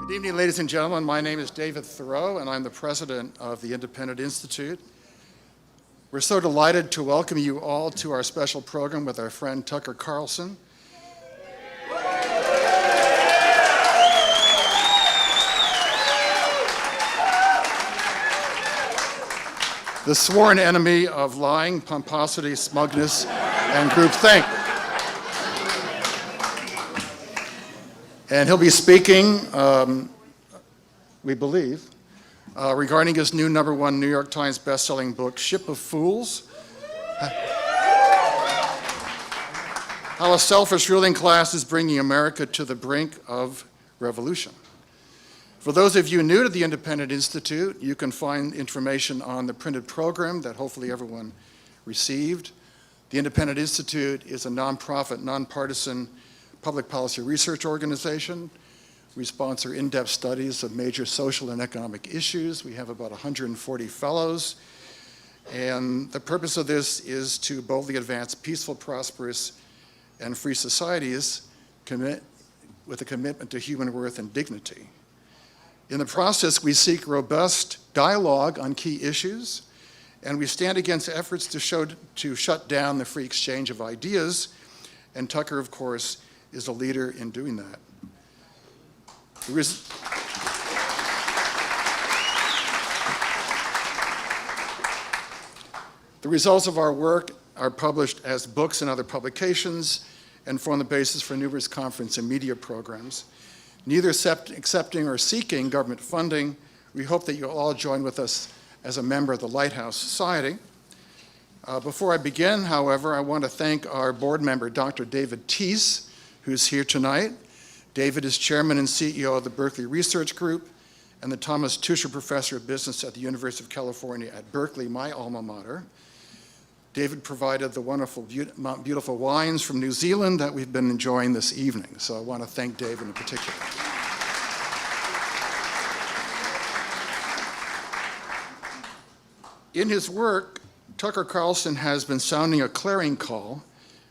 Good evening, ladies and gentlemen. My name is David Thoreau, and I'm the president of the Independent Institute. We're so delighted to welcome you all to our special program with our friend Tucker Carlson. The sworn enemy of lying, pomposity, smugness, and groupthink. And he'll be speaking, we believe, regarding his new #1 New York Times bestselling book, Ship of Fools, How a Selfish Ruling Class is Bringing America to the Brink of Revolution. For those of you new to the Independent Institute, you can find information on the printed program that hopefully everyone received. The Independent Institute is a nonprofit, nonpartisan public policy research organization. We sponsor in-depth studies of major social and economic issues. We have about 140 fellows. And the purpose of this is to boldly advance peaceful, prosperous, and free societies with a commitment to human worth and dignity. In the process, we seek robust dialogue on key issues, and we stand against efforts to shut down the free exchange of ideas, and Tucker, of course, is a leader in doing that. The results of our work are published as books and other publications and form the basis for numerous conference and media programs. Neither accepting or seeking government funding, we hope that you'll all join with us as a member of the Lighthouse Society. Before I begin, however, I want to thank our board member, Dr. David Teese, who's here tonight. David is chairman and CEO of the Berkeley Research Group and the Thomas Tuscher Professor of Business at the University of California at Berkeley, my alma mater. David provided the wonderful, beautiful wines from New Zealand that we've been enjoying this evening. So I want to thank David in particular. In his work, Tucker Carlson has been sounding a clarion call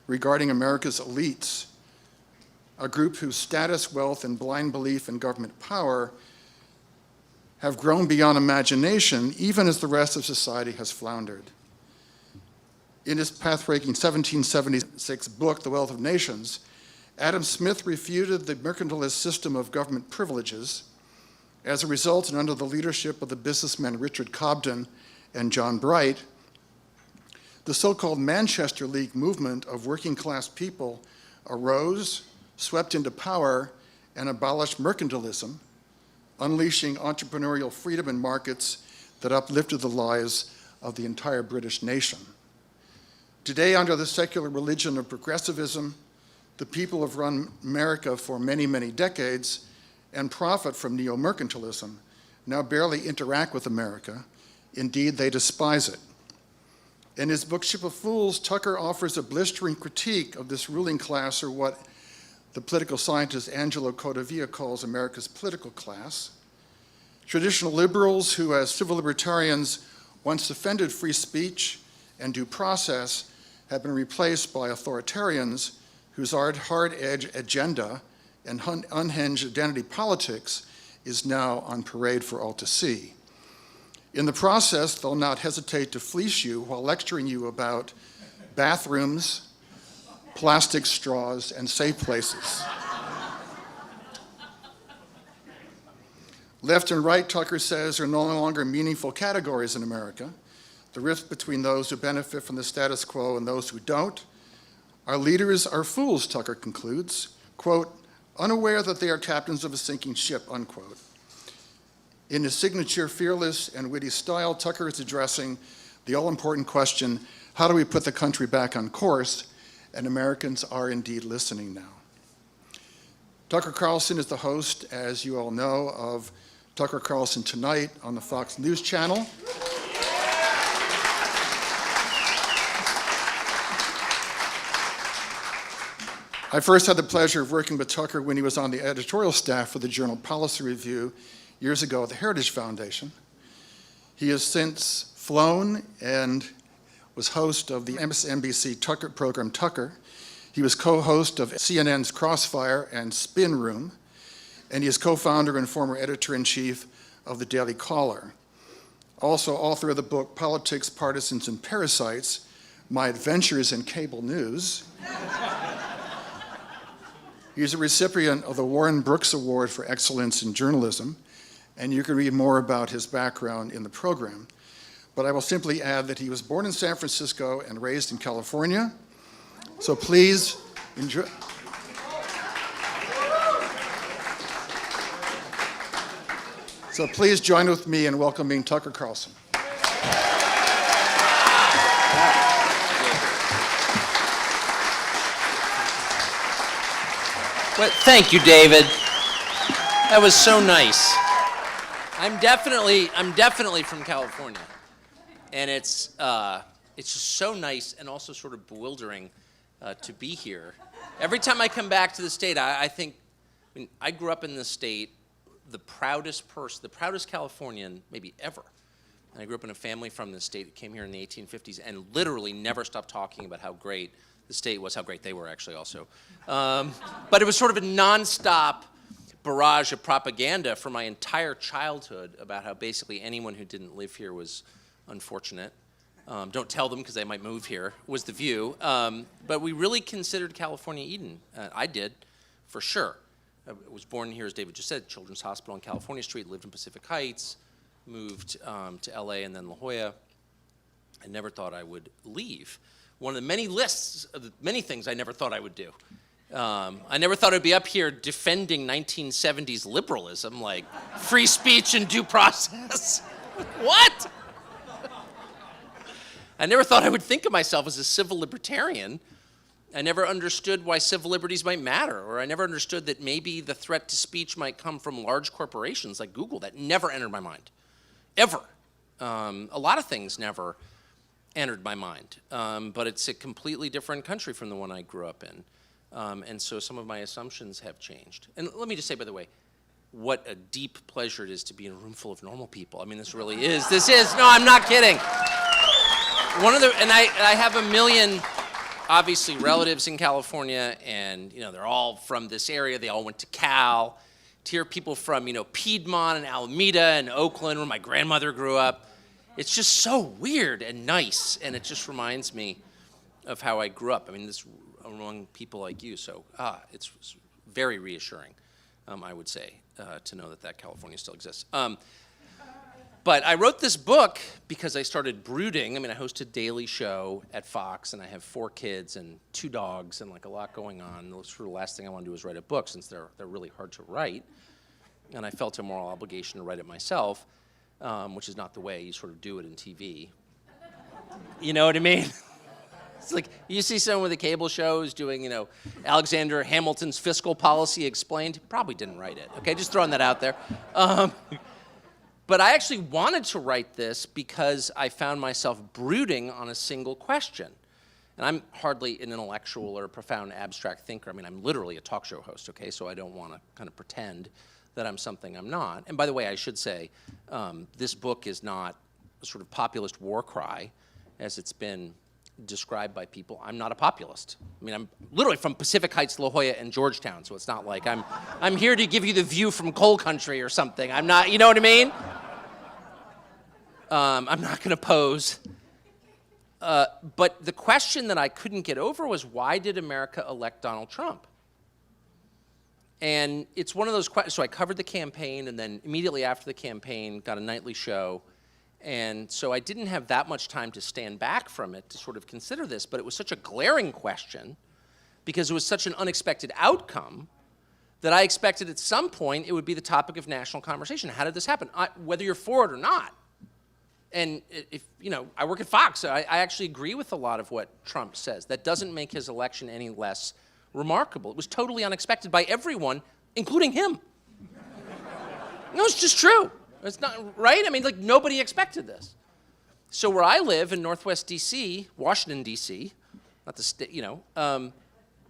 regarding America's elites, a group whose status, wealth, and blind belief in government power have grown beyond imagination, even as the rest of society has floundered. In his path-breaking 1776 book, The Wealth of Nations, Adam Smith refuted the mercantilist system of government privileges. As a result, and under the leadership of the businessmen Richard Cobden and John Bright, the so-called Manchester League movement of working-class people arose, swept into power, and abolished mercantilism, unleashing entrepreneurial freedom in markets that uplifted the lives of the entire British nation. Today, under the secular religion of progressivism, the people have run America for many, many decades and profit from neo-mercantilism, now barely interact with America. Indeed, they despise it. In his book, Ship of Fools, Tucker offers a blistering critique of this ruling class, or what the political scientist Angelo Codavia calls America's political class. Traditional liberals who, as civil libertarians, once defended free speech and due process, have been replaced by authoritarians whose hard-edge agenda and unhinged identity politics is now on parade for all to see. In the process, they'll not hesitate to fleece you while lecturing you about bathrooms, plastic straws, and safe places. Left and right, Tucker says, are no longer meaningful categories in America. The rift between those who benefit from the status quo and those who don't. Our leaders are fools, Tucker concludes, quote, unaware that they are captains of a sinking ship, unquote. In his signature fearless and witty style, Tucker is addressing the all-important question, how do we put the country back on course? And Americans are indeed listening now. Tucker Carlson is the host, as you all know, of Tucker Carlson Tonight on the Fox News Channel. I first had the pleasure of working with Tucker when he was on the editorial staff for the journal Policy Review years ago at the Heritage Foundation. He has since flown and was host of the MSNBC Tucker program Tucker. He was co-host of CNN's Crossfire and Spin Room. and he is co-founder and former editor-in-chief of the Daily Caller. Also author of the book Politics, Partisans, and Parasites, My Adventures in Cable News. He's a recipient of the Warren Brooks Award for Excellence in Journalism, and you can read more about his background in the program. But I will simply add that he was born in San Francisco and raised in California. So please enjoy. So please join with me in welcoming Tucker Carlson. Well, thank you, David. That was so nice. I'm definitely from California, and it's just so nice and also sort of bewildering to be here. Every time I come back to the state, I think, I grew up in the state, the proudest Californian maybe ever. And I grew up in a family from the state that came here in the 1850s and literally never stopped talking about how great the state was, how great they were actually also. But it was sort of a nonstop barrage of propaganda for my entire childhood about how basically anyone who didn't live here was unfortunate. Don't tell them because they might move here, was the view. But we really considered California Eden. I did, for sure. I was born here, as David just said, Children's Hospital on California Street, lived in Pacific Heights, moved to LA and then La Jolla. I never thought I would leave. One of the many lists of the many things I never thought I would do. I never thought I'd be up here defending 1970s liberalism, like free speech and due process. What? I never thought I would think of myself as a civil libertarian. I never understood why civil liberties might matter, or I never understood that maybe the threat to speech might come from large corporations like Google. That never entered my mind, ever. A lot of things never entered my mind, but it's a completely different country from the one I grew up in. And so some of my assumptions have changed. And let me just say, by the way, what a deep pleasure it is to be in a room full of normal people. I mean, this really is. No, I'm not kidding. I have a million, obviously, relatives in California, and, they're all from this area. They all went to Cal. To hear people from, Piedmont and Alameda and Oakland, where my grandmother grew up, it's just so weird and nice, and it just reminds me of how I grew up. I mean, this among people like you, so it's very reassuring, I would say, to know that California still exists. But I wrote this book because I started brooding. I host a daily show at Fox, and I have 4 kids and 2 dogs and a lot going on. The last thing I want to do is write a book, since they're really hard to write. And I felt a moral obligation to write it myself, which is not the way you sort of do it in TV. You know what I mean? It's like you see someone with a cable show who's doing, Alexander Hamilton's fiscal policy explained. Probably didn't write it. Okay, just throwing that out there. But I actually wanted to write this because I found myself brooding on a single question. And I'm hardly an intellectual or a profound abstract thinker. I'm literally a talk show host, okay? So I don't want to kind of pretend that I'm something I'm not. And by the way, I should say, this book is not a sort of populist war cry, as it's been described by people. I'm not a populist. I'm literally from Pacific Heights, La Jolla, and Georgetown, so it's not like I'm here to give you the view from coal country or something. I'm not, you know what I mean? I'm not going to pose. But the question that I couldn't get over was, why did America elect Donald Trump? And it's one of those questions. So I covered the campaign, and then immediately after the campaign, got a nightly show. And so I didn't have that much time to stand back from it to sort of consider this, but it was such a glaring question because it was such an unexpected outcome that I expected at some point it would be the topic of national conversation. How did this happen? Whether you're for it or not. And if, I work at Fox, so I actually agree with a lot of what Trump says. That doesn't make his election any less remarkable. It was totally unexpected by everyone, including him. No, it's just true. It's not, right? Nobody expected this. So where I live in Northwest D.C., Washington, D.C., not the state,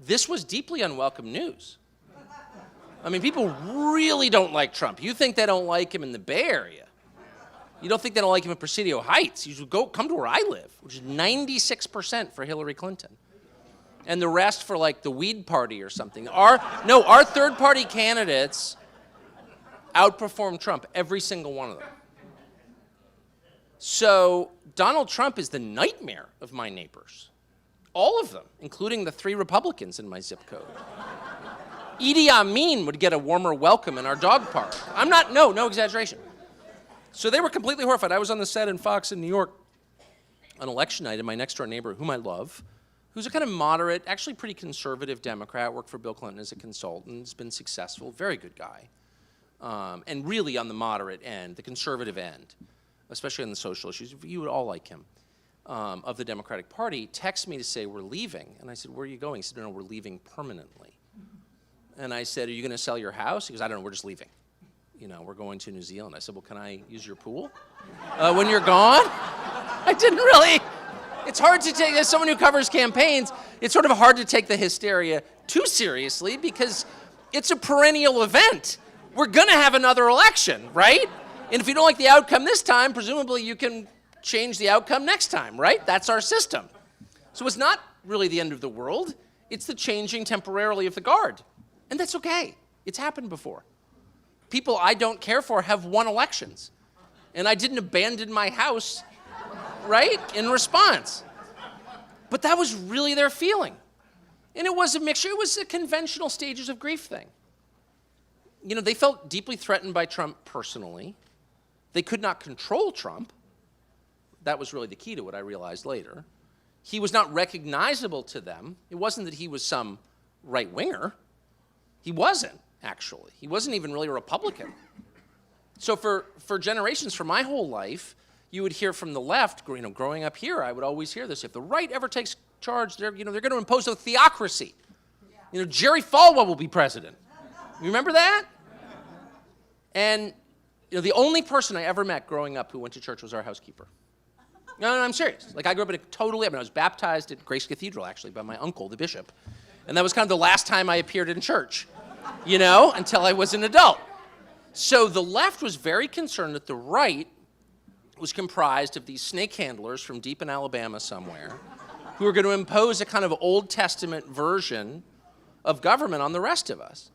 this was deeply unwelcome news. People really don't like Trump. You think they don't like him in the Bay Area. You don't think they don't like him in Presidio Heights. You should come to where I live, which is 96% for Hillary Clinton. And the rest for the Weed Party or something. Our third-party candidates outperformed Trump, every single one of them. So Donald Trump is the nightmare of my neighbors. All of them, including the 3 Republicans in my zip code. Idi Amin would get a warmer welcome in our dog park. No exaggeration. So they were completely horrified. I was on the set in Fox in New York on election night, and my next door neighbor, whom I love, who's a kind of moderate, actually pretty conservative Democrat, worked for Bill Clinton as a consultant, has been successful, very good guy, and really on the moderate end, the conservative end, especially on the social issues. You would all like him, of the Democratic Party, texted me to say, we're leaving. And I said, where are you going? He said, no, we're leaving permanently. And I said, are you going to sell your house? He goes, I don't know, we're just leaving. We're going to New Zealand. I said, well, can I use your pool when you're gone? I didn't really. It's hard to take, as someone who covers campaigns, it's sort of hard to take the hysteria too seriously because it's a perennial event. We're going to have another election, right? And if you don't like the outcome this time, presumably you can change the outcome next time, right? That's our system. So it's not really the end of the world. It's the changing temporarily of the guard. And that's okay. It's happened before. People I don't care for have won elections. And I didn't abandon my house, right, in response. But that was really their feeling. And it was a mixture. It was a conventional stages of grief thing. They felt deeply threatened by Trump personally. They could not control Trump. That was really the key to what I realized later. He was not recognizable to them. It wasn't that he was some right-winger. He wasn't, actually. He wasn't even really a Republican. So for generations, for my whole life, you would hear from the left, growing up here, I would always hear this. If the right ever takes charge, they're going to impose a theocracy. Jerry Falwell will be president. You remember that? And the only person I ever met growing up who went to church was our housekeeper. No, I'm serious. I grew up in I was baptized at Grace Cathedral, actually, by my uncle, the bishop. And that was kind of the last time I appeared in church, until I was an adult. So the left was very concerned that the right was comprised of these snake handlers from deep in Alabama somewhere who were going to impose a kind of Old Testament version of government on the rest of us.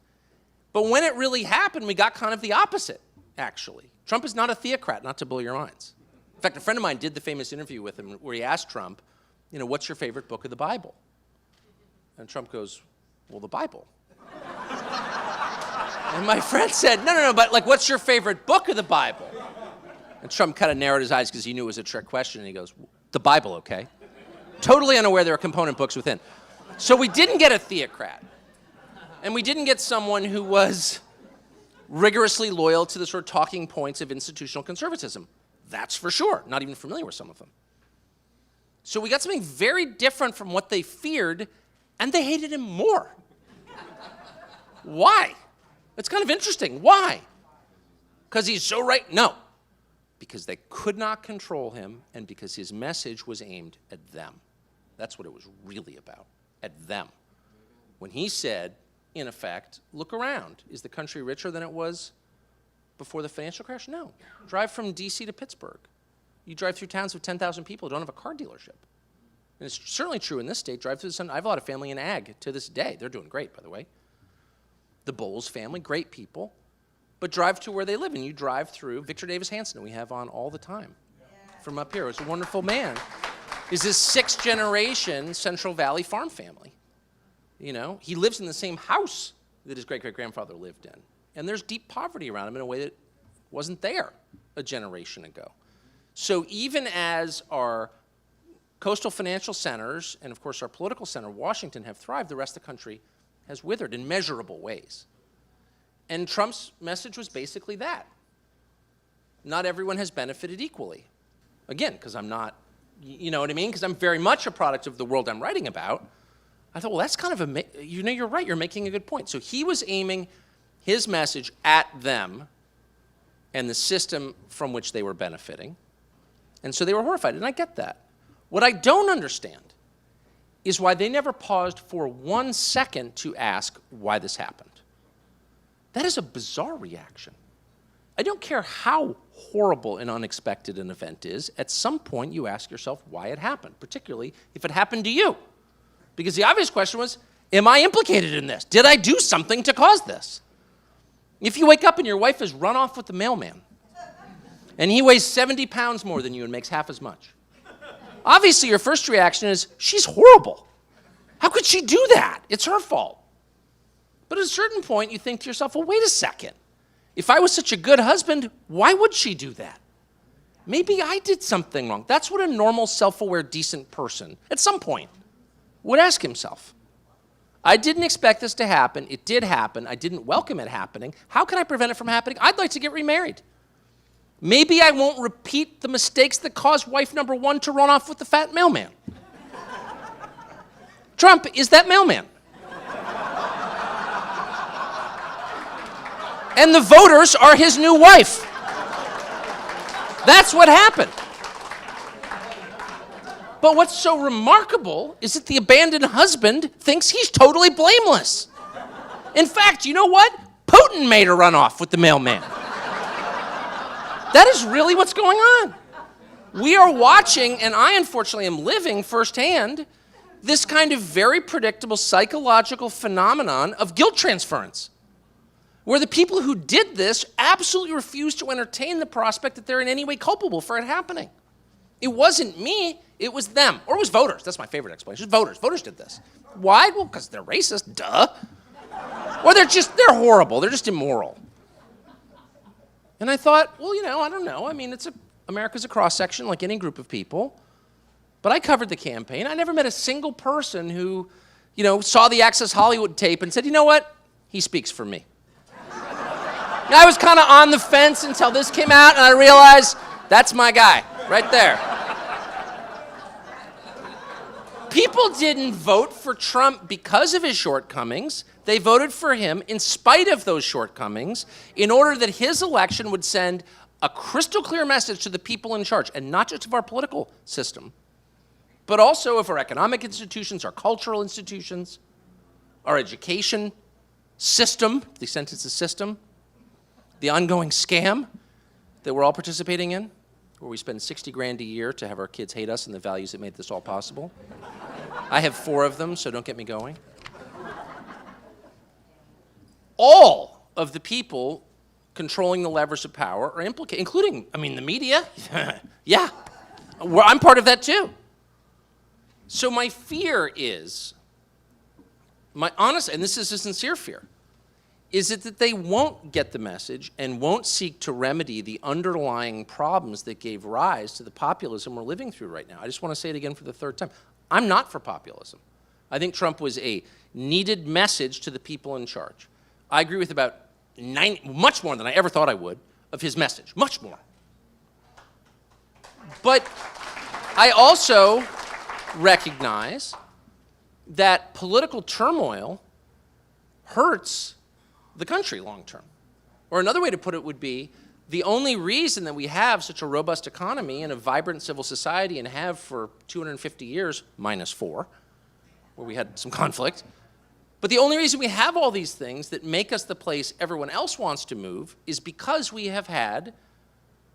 But when it really happened, we got kind of the opposite, actually. Trump is not a theocrat, not to blow your minds. In fact, a friend of mine did the famous interview with him where he asked Trump, what's your favorite book of the Bible? And Trump goes, well, the Bible. And my friend said, no, but what's your favorite book of the Bible? And Trump kind of narrowed his eyes because he knew it was a trick question. And he goes, the Bible, okay? Totally unaware there are component books within. So we didn't get a theocrat. And we didn't get someone who was rigorously loyal to the sort of talking points of institutional conservatism. That's for sure. Not even familiar with some of them. So we got something very different from what they feared, and they hated him more. Why? It's kind of interesting. Why? Because he's so right? No. Because they could not control him, and because his message was aimed at them. That's what it was really about, at them. When he said, in effect, look around. Is the country richer than it was before the financial crash? No. Drive from D.C. to Pittsburgh. You drive through towns with 10,000 people who don't have a car dealership. And it's certainly true in this state. Drive through the sun. I have a lot of family in ag to this day. They're doing great, by the way. The Bowles family, great people. But drive to where they live, and you drive through Victor Davis Hanson, we have on all the time from up here. It's a wonderful man. Is this 6th generation Central Valley farm family. He lives in the same house that his great-great-grandfather lived in. And there's deep poverty around him in a way that wasn't there a generation ago. So even as our coastal financial centers and, of course, our political center, Washington, have thrived, the rest of the country has withered in measurable ways. And Trump's message was basically that. Not everyone has benefited equally. Again, because I'm not, you know what I mean? Because I'm very much a product of the world I'm writing about. I thought, well, that's kind of you're right, you're making a good point. So he was aiming his message at them and the system from which they were benefiting. And so they were horrified, and I get that. What I don't understand is why they never paused for 1 second to ask why this happened. That is a bizarre reaction. I don't care how horrible and unexpected an event is, at some point you ask yourself why it happened, particularly if it happened to you. Because the obvious question was, am I implicated in this? Did I do something to cause this? If you wake up and your wife has run off with the mailman, and he weighs 70 pounds more than you and makes half as much, obviously your first reaction is, she's horrible. How could she do that? It's her fault. But at a certain point, you think to yourself, well, wait a second. If I was such a good husband, why would she do that? Maybe I did something wrong. That's what a normal, self-aware, decent person, at some point, would ask himself. I didn't expect this to happen. It did happen. I didn't welcome it happening. How can I prevent it from happening? I'd like to get remarried. Maybe I won't repeat the mistakes that caused wife number one to run off with the fat mailman. Trump is that mailman. And the voters are his new wife. That's what happened. But what's so remarkable is that the abandoned husband thinks he's totally blameless. In fact, you know what? Putin made her run off with the mailman. That is really what's going on. We are watching, and I unfortunately am living firsthand, this kind of very predictable psychological phenomenon of guilt transference, where the people who did this absolutely refuse to entertain the prospect that they're in any way culpable for it happening. It wasn't me, it was them. Or it was voters. That's my favorite explanation. Voters. Voters did this. Why? Well, because they're racist, duh. Or they're horrible. They're just immoral. And I thought, well, I don't know. I mean, America's a cross-section like any group of people. But I covered the campaign. I never met a single person who, saw the Access Hollywood tape and said, you know what? He speaks for me. I was kind of on the fence until this came out, and I realized that's my guy, right there. People didn't vote for Trump because of his shortcomings. They voted for him in spite of those shortcomings in order that his election would send a crystal clear message to the people in charge, and not just of our political system, but also of our economic institutions, our cultural institutions, our education system, the sentence is system, the ongoing scam that we're all participating in, where we spend 60 grand a year to have our kids hate us and the values that made this all possible. I have 4 of them, so don't get me going. All of the people controlling the levers of power are implicated, including, the media. Yeah, I'm part of that too. So my fear is, and this is a sincere fear, is that they won't get the message and won't seek to remedy the underlying problems that gave rise to the populism we're living through right now. I just want to say it again for the 3rd time. I'm not for populism. I think Trump was a needed message to the people in charge. I agree with about much more than I ever thought I would of his message, much more. But I also recognize that political turmoil hurts the country long term. Or another way to put it would be, the only reason that we have such a robust economy and a vibrant civil society, and have for 250 years, minus 4, where we had some conflict, but the only reason we have all these things that make us the place everyone else wants to move is because we have had,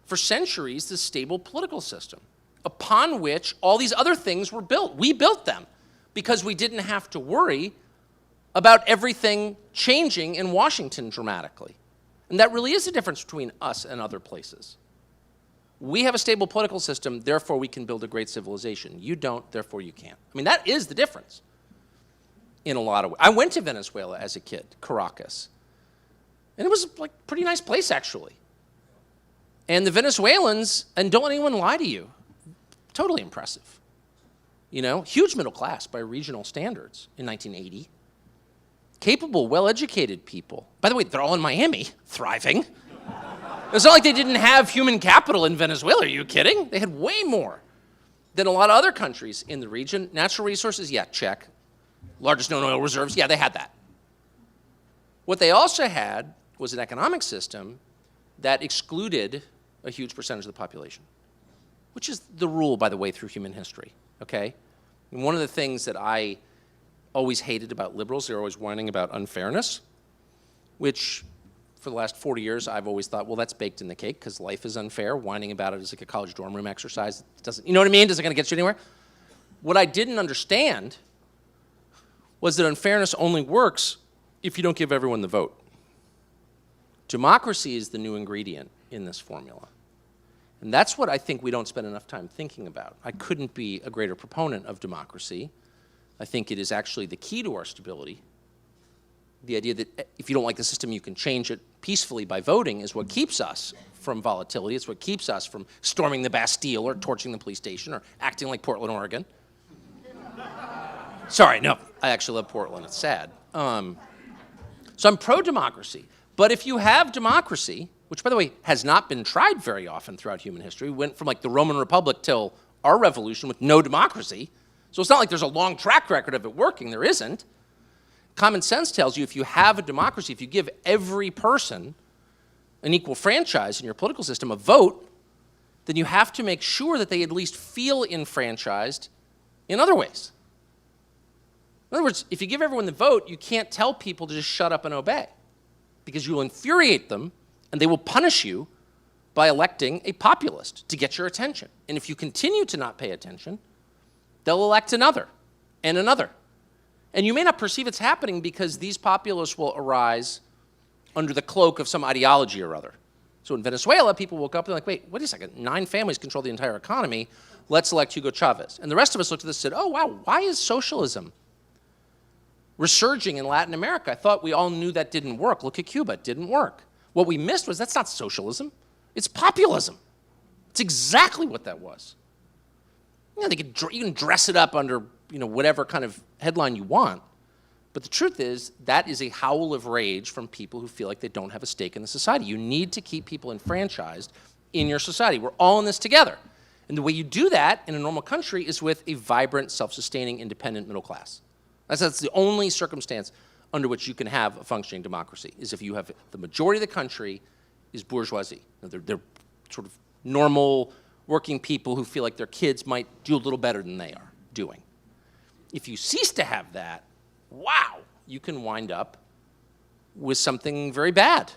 for centuries, this stable political system upon which all these other things were built. We built them because we didn't have to worry about everything changing in Washington dramatically. And that really is the difference between us and other places. We have a stable political system, therefore we can build a great civilization. You don't, therefore you can't. That is the difference in a lot of ways. I went to Venezuela as a kid, Caracas. And it was like a pretty nice place, actually. And the Venezuelans, and don't let anyone lie to you, totally impressive. Huge middle class by regional standards in 1980. Capable, well-educated people. By the way, they're all in Miami, thriving. It's not like they didn't have human capital in Venezuela. Are you kidding? They had way more than a lot of other countries in the region. Natural resources, yeah, check. Largest known oil reserves, yeah, they had that. What they also had was an economic system that excluded a huge percentage of the population, which is the rule, by the way, through human history, okay? And one of the things that I always hated about liberals, they're always whining about unfairness, which for the last 40 years I've always thought, well, that's baked in the cake because life is unfair. Whining about it is like a college dorm room exercise. It doesn't, you know what I mean? Doesn't going to get you anywhere. What I didn't understand was that unfairness only works if you don't give everyone the vote. Democracy is the new ingredient in this formula. And that's what I think we don't spend enough time thinking about. I couldn't be a greater proponent of democracy. I think it is actually the key to our stability. The idea that if you don't like the system, you can change it peacefully by voting is what keeps us from volatility. It's what keeps us from storming the Bastille or torching the police station or acting like Portland, Oregon. Sorry, no, I actually love Portland. It's sad. So I'm pro-democracy. But if you have democracy, which, by the way, has not been tried very often throughout human history, we went from like the Roman Republic till our revolution with no democracy. So it's not like there's a long track record of it working. There isn't. Common sense tells you if you have a democracy, if you give every person an equal franchise in your political system, a vote, then you have to make sure that they at least feel enfranchised in other ways. In other words, if you give everyone the vote, you can't tell people to just shut up and obey because you will infuriate them and they will punish you by electing a populist to get your attention. And if you continue to not pay attention, they'll elect another and another. And you may not perceive it's happening because these populists will arise under the cloak of some ideology or other. So in Venezuela, people woke up and they're like, wait a second, 9 families control the entire economy. Let's elect Hugo Chavez. And the rest of us looked at this and said, oh, wow, why is socialism resurging in Latin America? I thought we all knew that didn't work. Look at Cuba, it didn't work. What we missed was that's not socialism, it's populism. It's exactly what that was. You know, you can dress it up under whatever kind of headline you want, but the truth is that is a howl of rage from people who feel like they don't have a stake in the society. You need to keep people enfranchised in your society. We're all in this together. And the way you do that in a normal country is with a vibrant, self-sustaining, independent middle class. That's the only circumstance under which you can have a functioning democracy, is if you have the majority of the country is bourgeoisie. They're sort of normal working people who feel like their kids might do a little better than they are doing. If you cease to have that, wow, you can wind up with something very bad.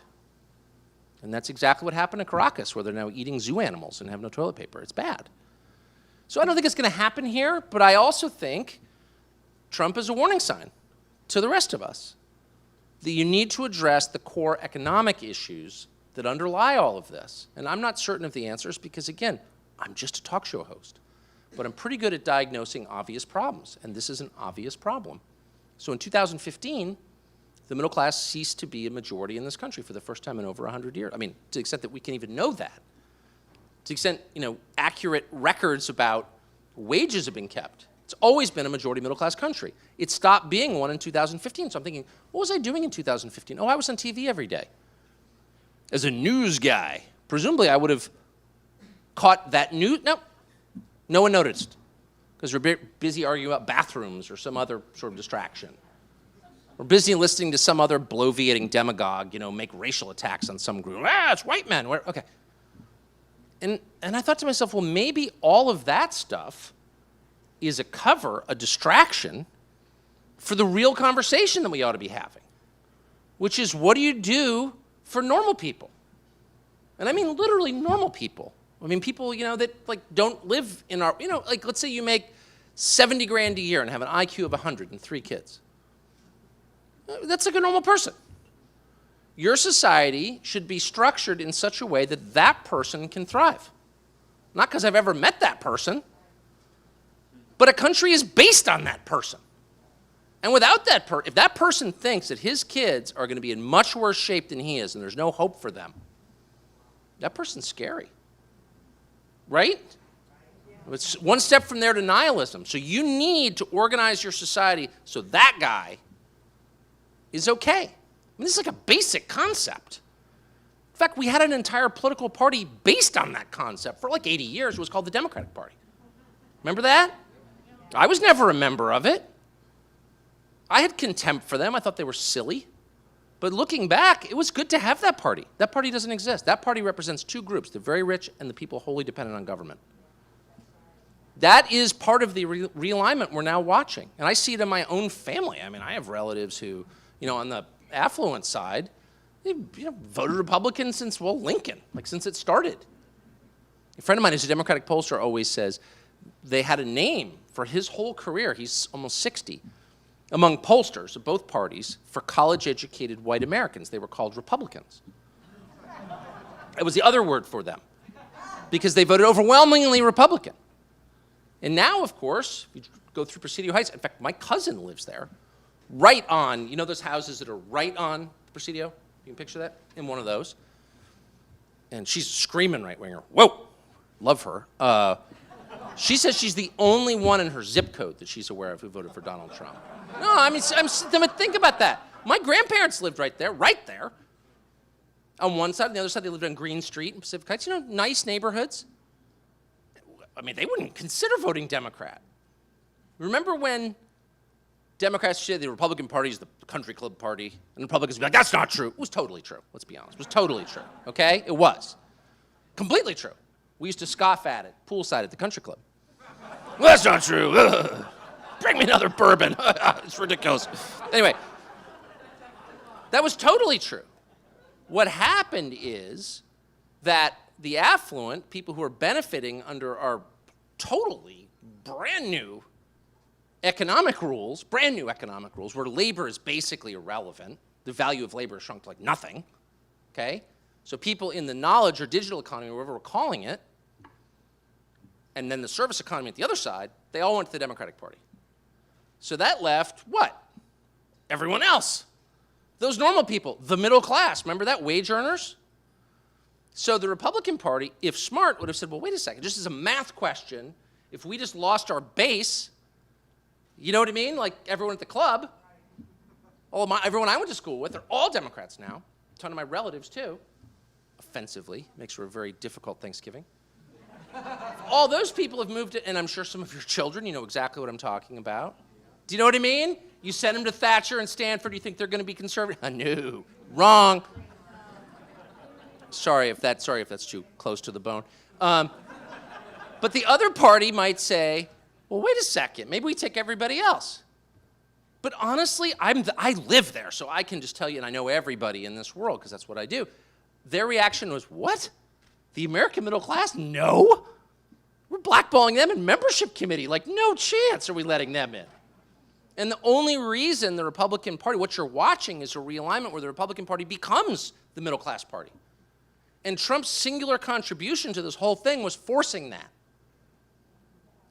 And that's exactly what happened in Caracas, where they're now eating zoo animals and have no toilet paper. It's bad. So I don't think it's going to happen here, but I also think Trump is a warning sign to the rest of us that you need to address the core economic issues that underlie all of this. And I'm not certain of the answers because, again, I'm just a talk show host. But I'm pretty good at diagnosing obvious problems, and this is an obvious problem. So in 2015, the middle class ceased to be a majority in this country for the first time in over 100 years. I mean, to the extent that we can even know that. To the extent, accurate records about wages have been kept. It's always been a majority middle class country. It stopped being one in 2015. So I'm thinking, what was I doing in 2015? Oh, I was on TV every day. As a news guy, presumably I would have caught that news. No one noticed because we're busy arguing about bathrooms or some other sort of distraction. We're busy listening to some other bloviating demagogue, make racial attacks on some group. It's white men. Okay. And I thought to myself, well, maybe all of that stuff is a cover, a distraction for the real conversation that we ought to be having, which is what do you do for normal people? And I mean literally normal people. I mean people, that don't live in our, let's say you make 70 grand a year and have an IQ of 100 and 3 kids. That's like a normal person. Your society should be structured in such a way that that person can thrive. Not because I've ever met that person, but a country is based on that person. And without that if that person thinks that his kids are going to be in much worse shape than he is and there's no hope for them, that person's scary. Right? It's one step from there to nihilism. So you need to organize your society so that guy is okay. I mean, this is like a basic concept. In fact, we had an entire political party based on that concept for like 80 years. It was called the Democratic Party. Remember that? I was never a member of it. I had contempt for them. I thought they were silly. But looking back, it was good to have that party. That party doesn't exist. That party represents 2 groups, the very rich and the people wholly dependent on government. That is part of the realignment we're now watching. And I see it in my own family. I mean, I have relatives who, on the affluent side, they voted Republican since, Lincoln, since it started. A friend of mine who's a Democratic pollster always says they had a name for his whole career. He's almost 60. Among pollsters of both parties, for college-educated white Americans, they were called Republicans. It was the other word for them because they voted overwhelmingly Republican. And now, of course, if you go through Presidio Heights, in fact, my cousin lives there, right on, you know those houses that are right on Presidio? You can picture that? In one of those. And she's a screaming right-winger. Whoa! Love her. She says she's the only one in her zip code that she's aware of who voted for Donald Trump. No, I mean, think about that. My grandparents lived right there. On one side, on the other side, they lived on Green Street in Pacific Heights. You know, nice neighborhoods. I mean, they wouldn't consider voting Democrat. Remember when Democrats said the Republican Party is the country club party, and Republicans would be like, that's not true. It was totally true, let's be honest. It was totally true, okay? It was. Completely true. We used to scoff at it, poolside at the country club. Well, that's not true. Ugh. Bring me another bourbon. It's ridiculous. Anyway, that was totally true. What happened is that the affluent, people who are benefiting under our totally brand new economic rules, where labor is basically irrelevant, the value of labor has shrunk to like nothing, okay? So people in the knowledge or digital economy, or whatever we're calling it, and then the service economy at the other side, they all went to the Democratic Party. So that left what? Everyone else. Those normal people, the middle class, remember that? Wage earners? So the Republican Party, if smart, would have said, well, wait a second, just as a math question, if we just lost our base, you know what I mean? Like everyone at the club, everyone I went to school with, they're all Democrats now. A ton of my relatives too. Offensively, makes for a very difficult Thanksgiving. All those people have moved it, and I'm sure some of your children, you know exactly what I'm talking about. Do you know what I mean? You send them to Thatcher and Stanford, you think they're going to be conservative? No, wrong. Sorry if that's too close to the bone. But the other party might say, well, wait a second, maybe we take everybody else. But honestly, I live there, so I can just tell you, and I know everybody in this world, because that's what I do. Their reaction was, what? The American middle class? No. We're blackballing them in membership committee. Like, no chance are we letting them in. And the only reason the Republican Party, what you're watching is a realignment where the Republican Party becomes the middle class party. And Trump's singular contribution to this whole thing was forcing that.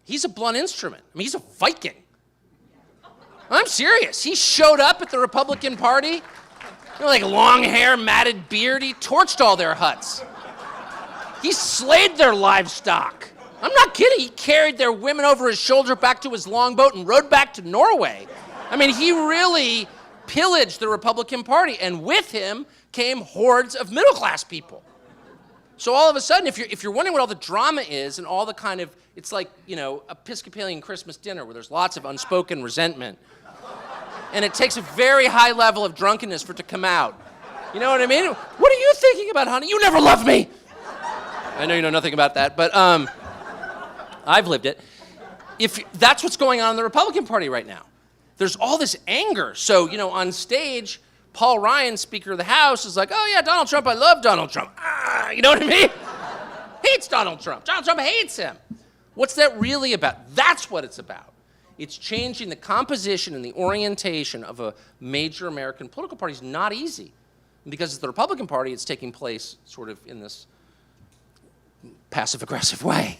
He's a blunt instrument. I mean, he's a Viking. I'm serious. He showed up at the Republican Party, you know, like long hair, matted beard. He torched all their huts. He slayed their livestock. I'm not kidding. He carried their women over his shoulder back to his longboat and rode back to Norway. I mean, he really pillaged the Republican Party, and with him came hordes of middle-class people. So all of a sudden, if you're wondering what all the drama is and all the kind of, it's like, you know, Episcopalian Christmas dinner where there's lots of unspoken resentment. And it takes a very high level of drunkenness for it to come out. You know what I mean? What are you thinking about, honey? You never loved me. I know you know nothing about that, but I've lived it. If that's what's going on in the Republican Party right now. There's all this anger. So, you know, on stage, Paul Ryan, Speaker of the House, is like, oh yeah, Donald Trump, I love Donald Trump. You know what I mean? Hates Donald Trump. Donald Trump hates him. What's that really about? That's what it's about. It's changing the composition and the orientation of a major American political party is not easy. Because it's the Republican Party, it's taking place sort of in this passive-aggressive way.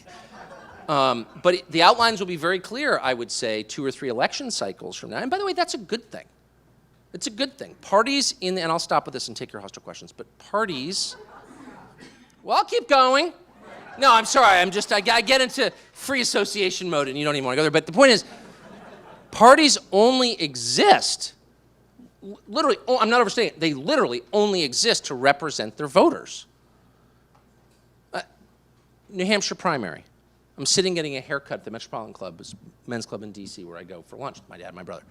But the outlines will be very clear, I would say, 2 or 3 election cycles from now. And by the way, that's a good thing. It's a good thing. Parties and I'll stop with this and take your hostile questions, but parties, well, I'll keep going. No, I'm sorry, I get into free association mode and you don't even want to go there. But the point is, parties only exist, literally, I'm not overstating it, they literally only exist to represent their voters. New Hampshire primary. I'm sitting getting a haircut at the Metropolitan Club, it's a men's club in DC where I go for lunch with my dad and my brother.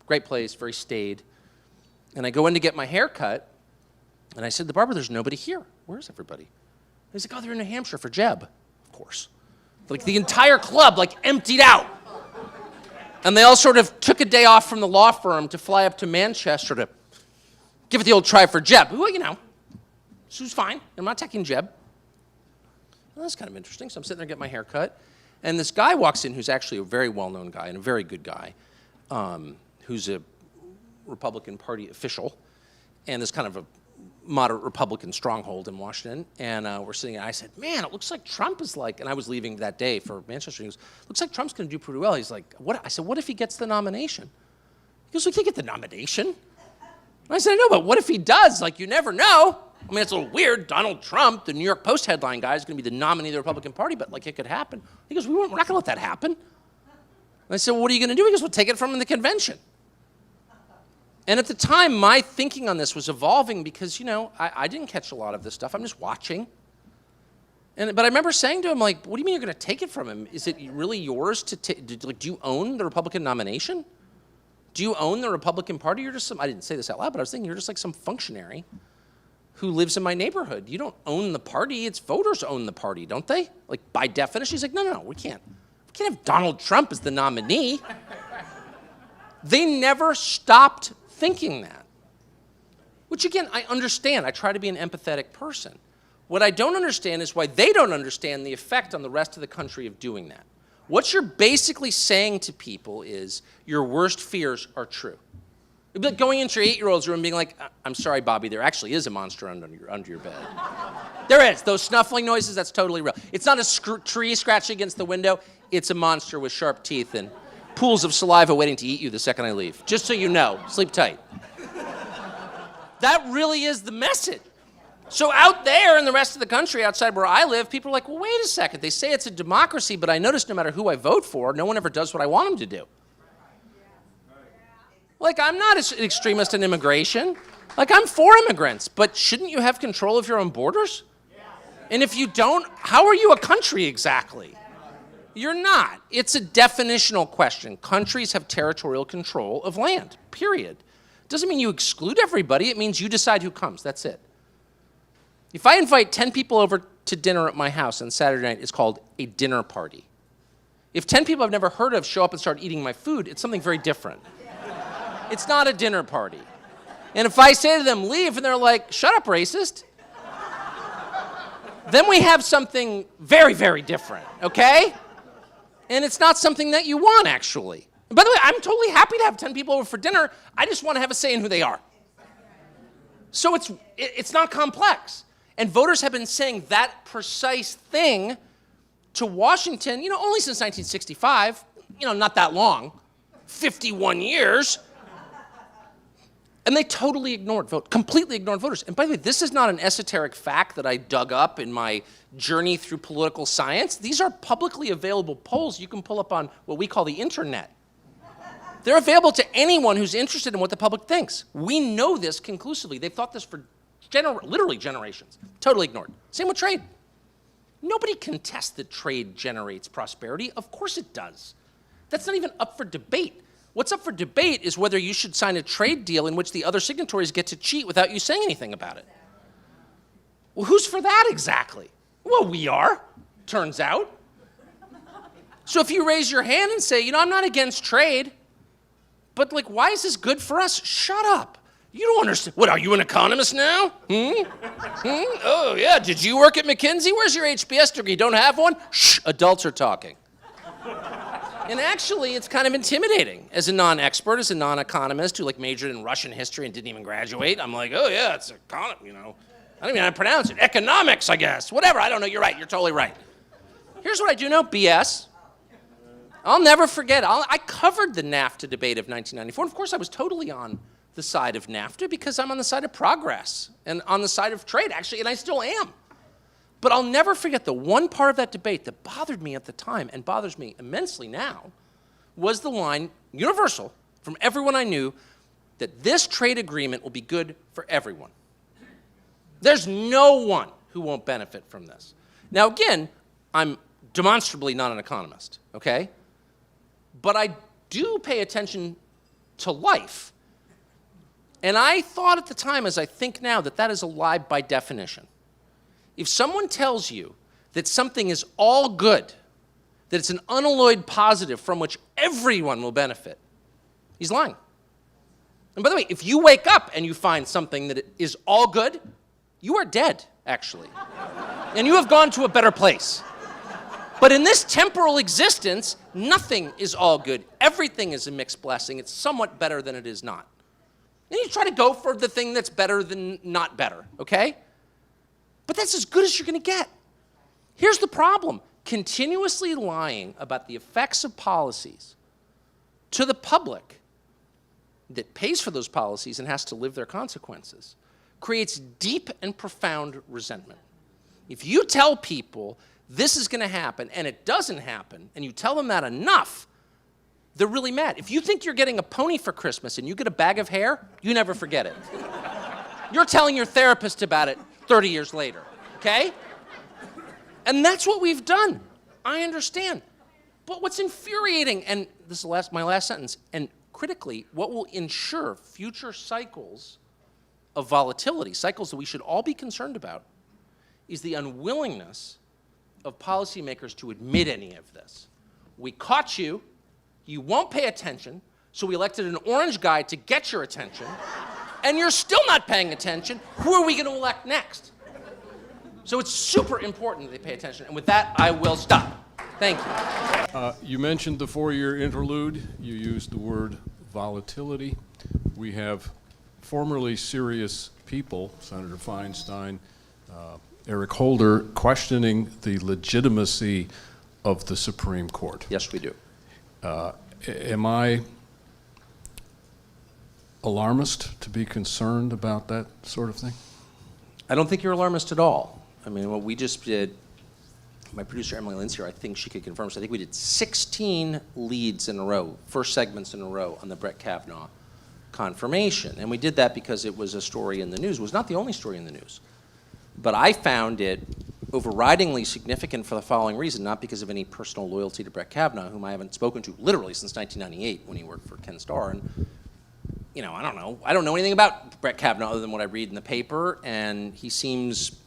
Great place, very staid. And I go in to get my haircut, and I said to the barber, there's nobody here. Where's everybody? He's like, oh, they're in New Hampshire for Jeb, of course. Like the entire club, like emptied out. And they all sort of took a day off from the law firm to fly up to Manchester to give it the old try for Jeb. Well, you know, Sue's fine. I'm not attacking Jeb. Well, that's kind of interesting. So I'm sitting there getting my hair cut. And this guy walks in who's actually a very well-known guy and a very good guy, who's a Republican Party official. And this kind of a moderate Republican stronghold in Washington, and we're sitting, and I said, man, it looks like Trump is like, and I was leaving that day for Manchester, and he goes, looks like Trump's going to do pretty well. He's like, what? I said, what if he gets the nomination? He goes, we can't get the nomination. And I said, I know, but what if he does? Like, you never know. I mean, it's a little weird. Donald Trump, the New York Post headline guy, is going to be the nominee of the Republican Party, but like, it could happen. He goes, we're not going to let that happen. And I said, well, what are you going to do? He goes, we'll take it from him in the convention. And at the time, my thinking on this was evolving because, you know, I didn't catch a lot of this stuff. I'm just watching. But I remember saying to him, like, what do you mean you're going to take it from him? Is it really yours to take? Like, do you own the Republican nomination? Do you own the Republican Party? You're just some, I didn't say this out loud, but I was thinking you're just like some functionary who lives in my neighborhood. You don't own the party. It's voters own the party, don't they? Like, by definition. He's like, no, we can't. We can't have Donald Trump as the nominee. They never stopped thinking that, which again, I understand. I try to be an empathetic person. What I don't understand is why they don't understand the effect on the rest of the country of doing that. What you're basically saying to people is your worst fears are true. It'd be like going into your 8-year-old's room and being like, I'm sorry, Bobby, there actually is a monster under your bed. There is. Those snuffling noises, that's totally real. It's not a tree scratching against the window. It's a monster with sharp teeth and pools of saliva waiting to eat you the second I leave. Just so you know, sleep tight. That really is the message. So out there in the rest of the country, outside where I live, people are like, well, wait a second. They say it's a democracy, but I notice no matter who I vote for, no one ever does what I want them to do. Like, I'm not an extremist in immigration. Like, I'm for immigrants, but shouldn't you have control of your own borders? And if you don't, how are you a country exactly? You're not. It's a definitional question. Countries have territorial control of land, period. Doesn't mean you exclude everybody. It means you decide who comes. That's it. If I invite 10 people over to dinner at my house on Saturday night, it's called a dinner party. If 10 people I've never heard of show up and start eating my food, it's something very different. It's not a dinner party. And if I say to them, leave, and they're like, shut up, racist, then we have something very, very different, okay? And it's not something that you want, actually. And by the way, I'm totally happy to have 10 people over for dinner. I just want to have a say in who they are. So it's not complex. And voters have been saying that precise thing to Washington, you know, only since 1965, you know, not that long, 51 years. And they totally completely ignored voters. And by the way, this is not an esoteric fact that I dug up in my journey through political science. These are publicly available polls you can pull up on what we call the internet. They're available to anyone who's interested in what the public thinks. We know this conclusively. They've thought this for literally generations. Totally ignored. Same with trade. Nobody contests that trade generates prosperity. Of course it does. That's not even up for debate. What's up for debate is whether you should sign a trade deal in which the other signatories get to cheat without you saying anything about it. Well, who's for that exactly? Well, we are, turns out. So if you raise your hand and say, you know, I'm not against trade, but like, why is this good for us? Shut up. You don't understand. What, are you an economist now? Oh, yeah, did you work at McKinsey? Where's your HBS degree? Don't have one? Shh, adults are talking. And actually, it's kind of intimidating. As a non-expert, as a non-economist who like majored in Russian history and didn't even graduate, I'm like, oh yeah, it's economy, you know. I don't even know how to pronounce it. Economics, I guess. Whatever, I don't know, you're right, you're totally right. Here's what I do know, BS. I'll never forget, I covered the NAFTA debate of 1994, and of course I was totally on the side of NAFTA because I'm on the side of progress and on the side of trade, actually, and I still am. But I'll never forget the one part of that debate that bothered me at the time and bothers me immensely now was the line, universal, from everyone I knew, that this trade agreement will be good for everyone. There's no one who won't benefit from this. Now, again, I'm demonstrably not an economist, okay? But I do pay attention to life. And I thought at the time, as I think now, that that is a lie by definition. If someone tells you that something is all good, that it's an unalloyed positive from which everyone will benefit, he's lying. And by the way, if you wake up and you find something that is all good, you are dead, actually. And you have gone to a better place. But in this temporal existence, nothing is all good. Everything is a mixed blessing. It's somewhat better than it is not. And you try to go for the thing that's better than not better, okay? But that's as good as you're going to get. Here's the problem. Continuously lying about the effects of policies to the public that pays for those policies and has to live their consequences creates deep and profound resentment. If you tell people this is going to happen and it doesn't happen, and you tell them that enough, they're really mad. If you think you're getting a pony for Christmas and you get a bag of hair, you never forget it. You're telling your therapist about it 30 years later, okay? And that's what we've done. I understand. But what's infuriating, and this is my last sentence, and critically, what will ensure future cycles of volatility, cycles that we should all be concerned about, is the unwillingness of policymakers to admit any of this. We caught you, you won't pay attention, so we elected an orange guy to get your attention, and you're still not paying attention. Who are we going to elect next? So it's super important that they pay attention. And with that, I will stop. Thank you. You mentioned the four-year interlude. You used the word volatility. We have formerly serious people, Senator Feinstein, Eric Holder, questioning the legitimacy of the Supreme Court. Yes, we do. Am I alarmist to be concerned about that sort of thing? I don't think you're alarmist at all. I mean, what we just did, my producer Emily Lynn's here, I think she could confirm, so I think we did 16 leads in a row, first segments in a row on the Brett Kavanaugh confirmation. And we did that because it was a story in the news. It was not the only story in the news. But I found it overridingly significant for the following reason, not because of any personal loyalty to Brett Kavanaugh, whom I haven't spoken to literally since 1998 when he worked for Ken Starr. And, you know, I don't know anything about Brett Kavanaugh other than what I read in the paper, and he seems,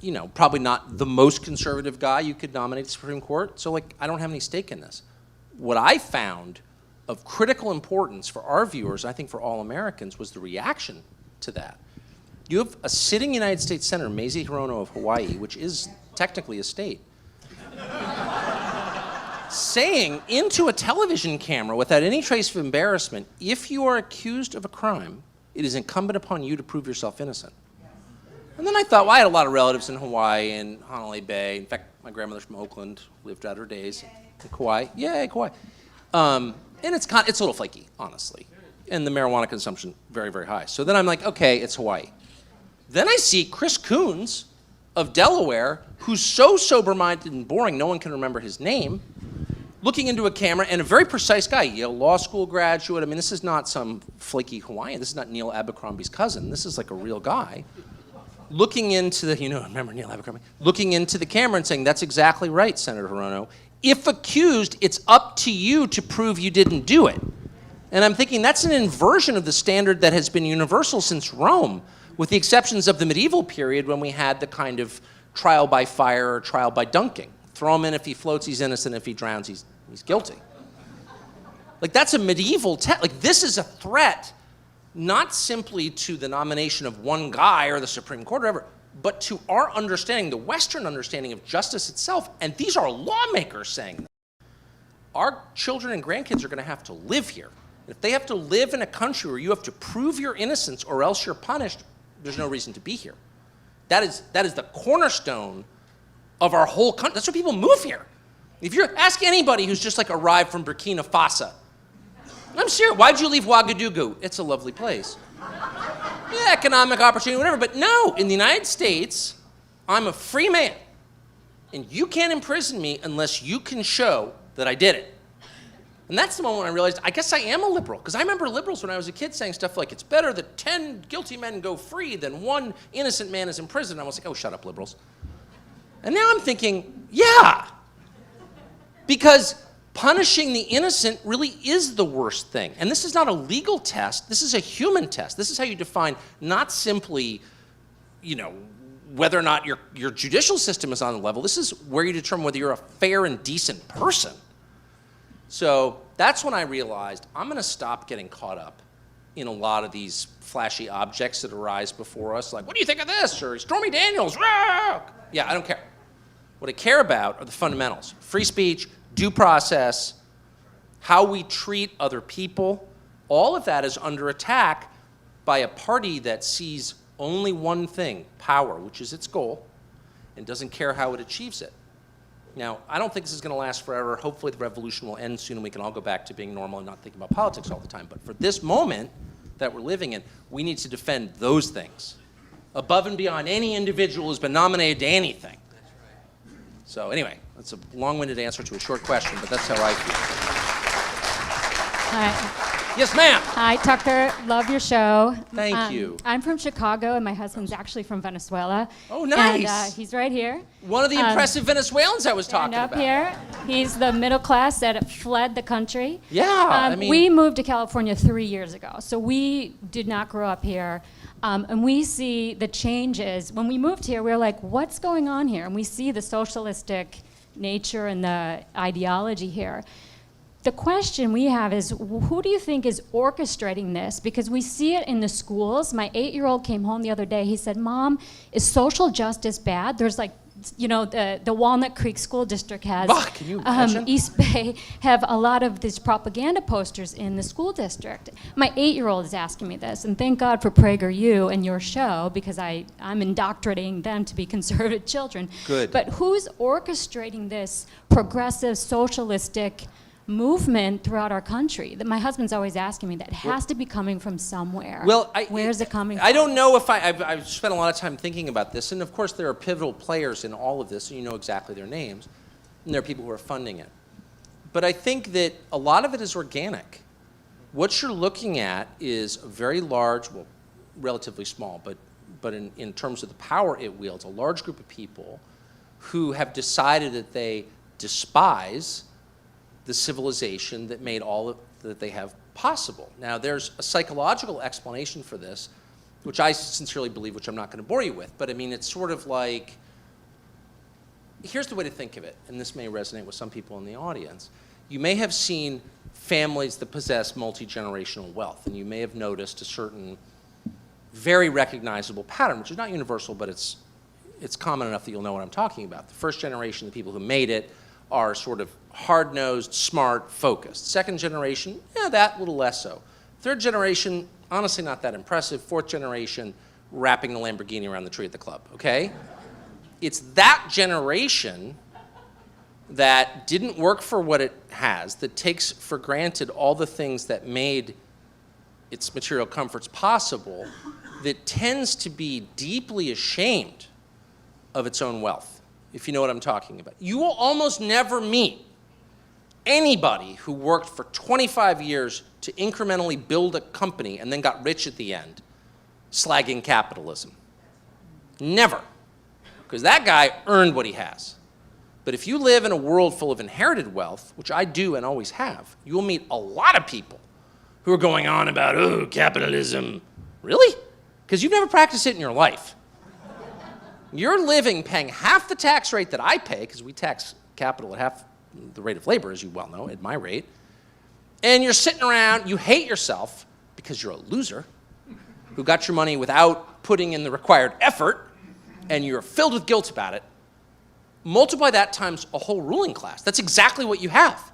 you know, probably not the most conservative guy you could nominate to the Supreme Court. So, like, I don't have any stake in this. What I found of critical importance for our viewers, I think for all Americans, was the reaction to that. You have a sitting United States Senator, Mazie Hirono of Hawaii, which is technically a state, saying into a television camera without any trace of embarrassment, if you are accused of a crime, it is incumbent upon you to prove yourself innocent. And then I thought, well, I had a lot of relatives in Hawaii and Honolulu Bay. In fact, my grandmother's from Oakland, lived out her days in Kauai. Yay, Kauai. And it's a little flaky, honestly. And the marijuana consumption, very, very high. So then I'm like, okay, it's Hawaii. Then I see Chris Coons of Delaware, who's so sober-minded and boring, no one can remember his name, looking into a camera, and a very precise guy, Yale Law School graduate. I mean, this is not some flaky Hawaiian. This is not Neil Abercrombie's cousin. This is like a real guy. Looking into the, remember Neil Abercrombie? Looking into the camera and saying, that's exactly right, Senator Hirono. If accused, it's up to you to prove you didn't do it. And I'm thinking that's an inversion of the standard that has been universal since Rome, with the exceptions of the medieval period when we had the kind of trial by fire or trial by dunking. Throw him in, if he floats, he's innocent. If he drowns, he's guilty. Like, that's a medieval like, this is a threat not simply to the nomination of one guy or the Supreme Court or whatever, but to our understanding, the Western understanding of justice itself. And these are lawmakers saying that. Our children and grandkids are going to have to live here. If they have to live in a country where you have to prove your innocence or else you're punished, there's no reason to be here. That is the cornerstone of our whole country. That's why people move here. If you ask anybody who's just like arrived from Burkina Faso, I'm serious, why'd you leave Ouagadougou? It's a lovely place. Yeah, economic opportunity, whatever, but no, in the United States, I'm a free man, and you can't imprison me unless you can show that I did it. And that's the moment when I realized, I guess I am a liberal, because I remember liberals when I was a kid saying stuff like, it's better that 10 guilty men go free than one innocent man is in prison. I was like, oh, shut up, liberals. And now I'm thinking, yeah, because punishing the innocent really is the worst thing. And this is not a legal test. This is a human test. This is how you define not simply, whether or not your judicial system is on the level. This is where you determine whether you're a fair and decent person. So that's when I realized I'm going to stop getting caught up in a lot of these flashy objects that arise before us, like, what do you think of this? Or Stormy Daniels, rah! Yeah, I don't care. What I care about are the fundamentals. Free speech, due process, how we treat other people, All of that is under attack by a party that sees only one thing, power, which is its goal, and doesn't care how it achieves it. Now, I don't think this is going to last forever. Hopefully the revolution will end soon and we can all go back to being normal and not thinking about politics all the time. But for this moment that we're living in, we need to defend those things above and beyond any individual who's been nominated to anything. So anyway, that's a long-winded answer to a short question, but that's how I feel. Hi. Yes, ma'am. Hi, Tucker. Love your show. Thank you. I'm from Chicago, and my husband's actually from Venezuela. Oh, nice. And he's right here. One of the impressive Venezuelans I was talking And up about. here, he's the middle class that fled the country. Yeah, We moved to California 3 years ago, so we did not grow up here. And we see the changes. When we moved here, we were like, what's going on here? And we see the socialistic nature and the ideology here. The question we have is, who do you think is orchestrating this? Because we see it in the schools. My 8-year-old came home the other day. He said, Mom, is social justice bad? There's like, you know, the Walnut Creek School District has, Can you imagine? East Bay have a lot of these propaganda posters in the school district. My 8-year-old is asking me this, and thank God for PragerU and your show, because I'm indoctrinating them to be conservative children. Good. But who's orchestrating this progressive, socialistic movement throughout our country? That my husband's always asking me that. It has to be coming from somewhere. Well, where's it coming from? I don't know if I've spent a lot of time thinking about this, and of course there are pivotal players in all of this, and you know exactly their names, and there are people who are funding it. But I think that a lot of it is organic. What you're looking at is a very large, well, relatively small, but in terms of the power it wields, a large group of people who have decided that they despise the civilization that made all of that they have possible. Now, there's a psychological explanation for this, which I sincerely believe, which I'm not going to bore you with, but I mean, it's sort of like, here's the way to think of it, and this may resonate with some people in the audience. You may have seen families that possess multi-generational wealth, and you may have noticed a certain very recognizable pattern, which is not universal, but it's common enough that you'll know what I'm talking about. The first generation, the people who made it, are sort of hard-nosed, smart, focused. Second generation, yeah, that, a little less so. Third generation, honestly not that impressive. Fourth generation, wrapping the Lamborghini around the tree at the club, okay? It's that generation that didn't work for what it has, that takes for granted all the things that made its material comforts possible, that tends to be deeply ashamed of its own wealth, if you know what I'm talking about. You will almost never meet anybody who worked for 25 years to incrementally build a company and then got rich at the end, slagging capitalism. Never. Because that guy earned what he has. But if you live in a world full of inherited wealth, which I do and always have, you will meet a lot of people who are going on about, oh, capitalism. Really? Because you've never practiced it in your life. You're living paying half the tax rate that I pay, because we tax capital at half the rate of labor, as you well know, at my rate. And you're sitting around, you hate yourself because you're a loser who got your money without putting in the required effort, and you're filled with guilt about it. Multiply that times a whole ruling class. That's exactly what you have.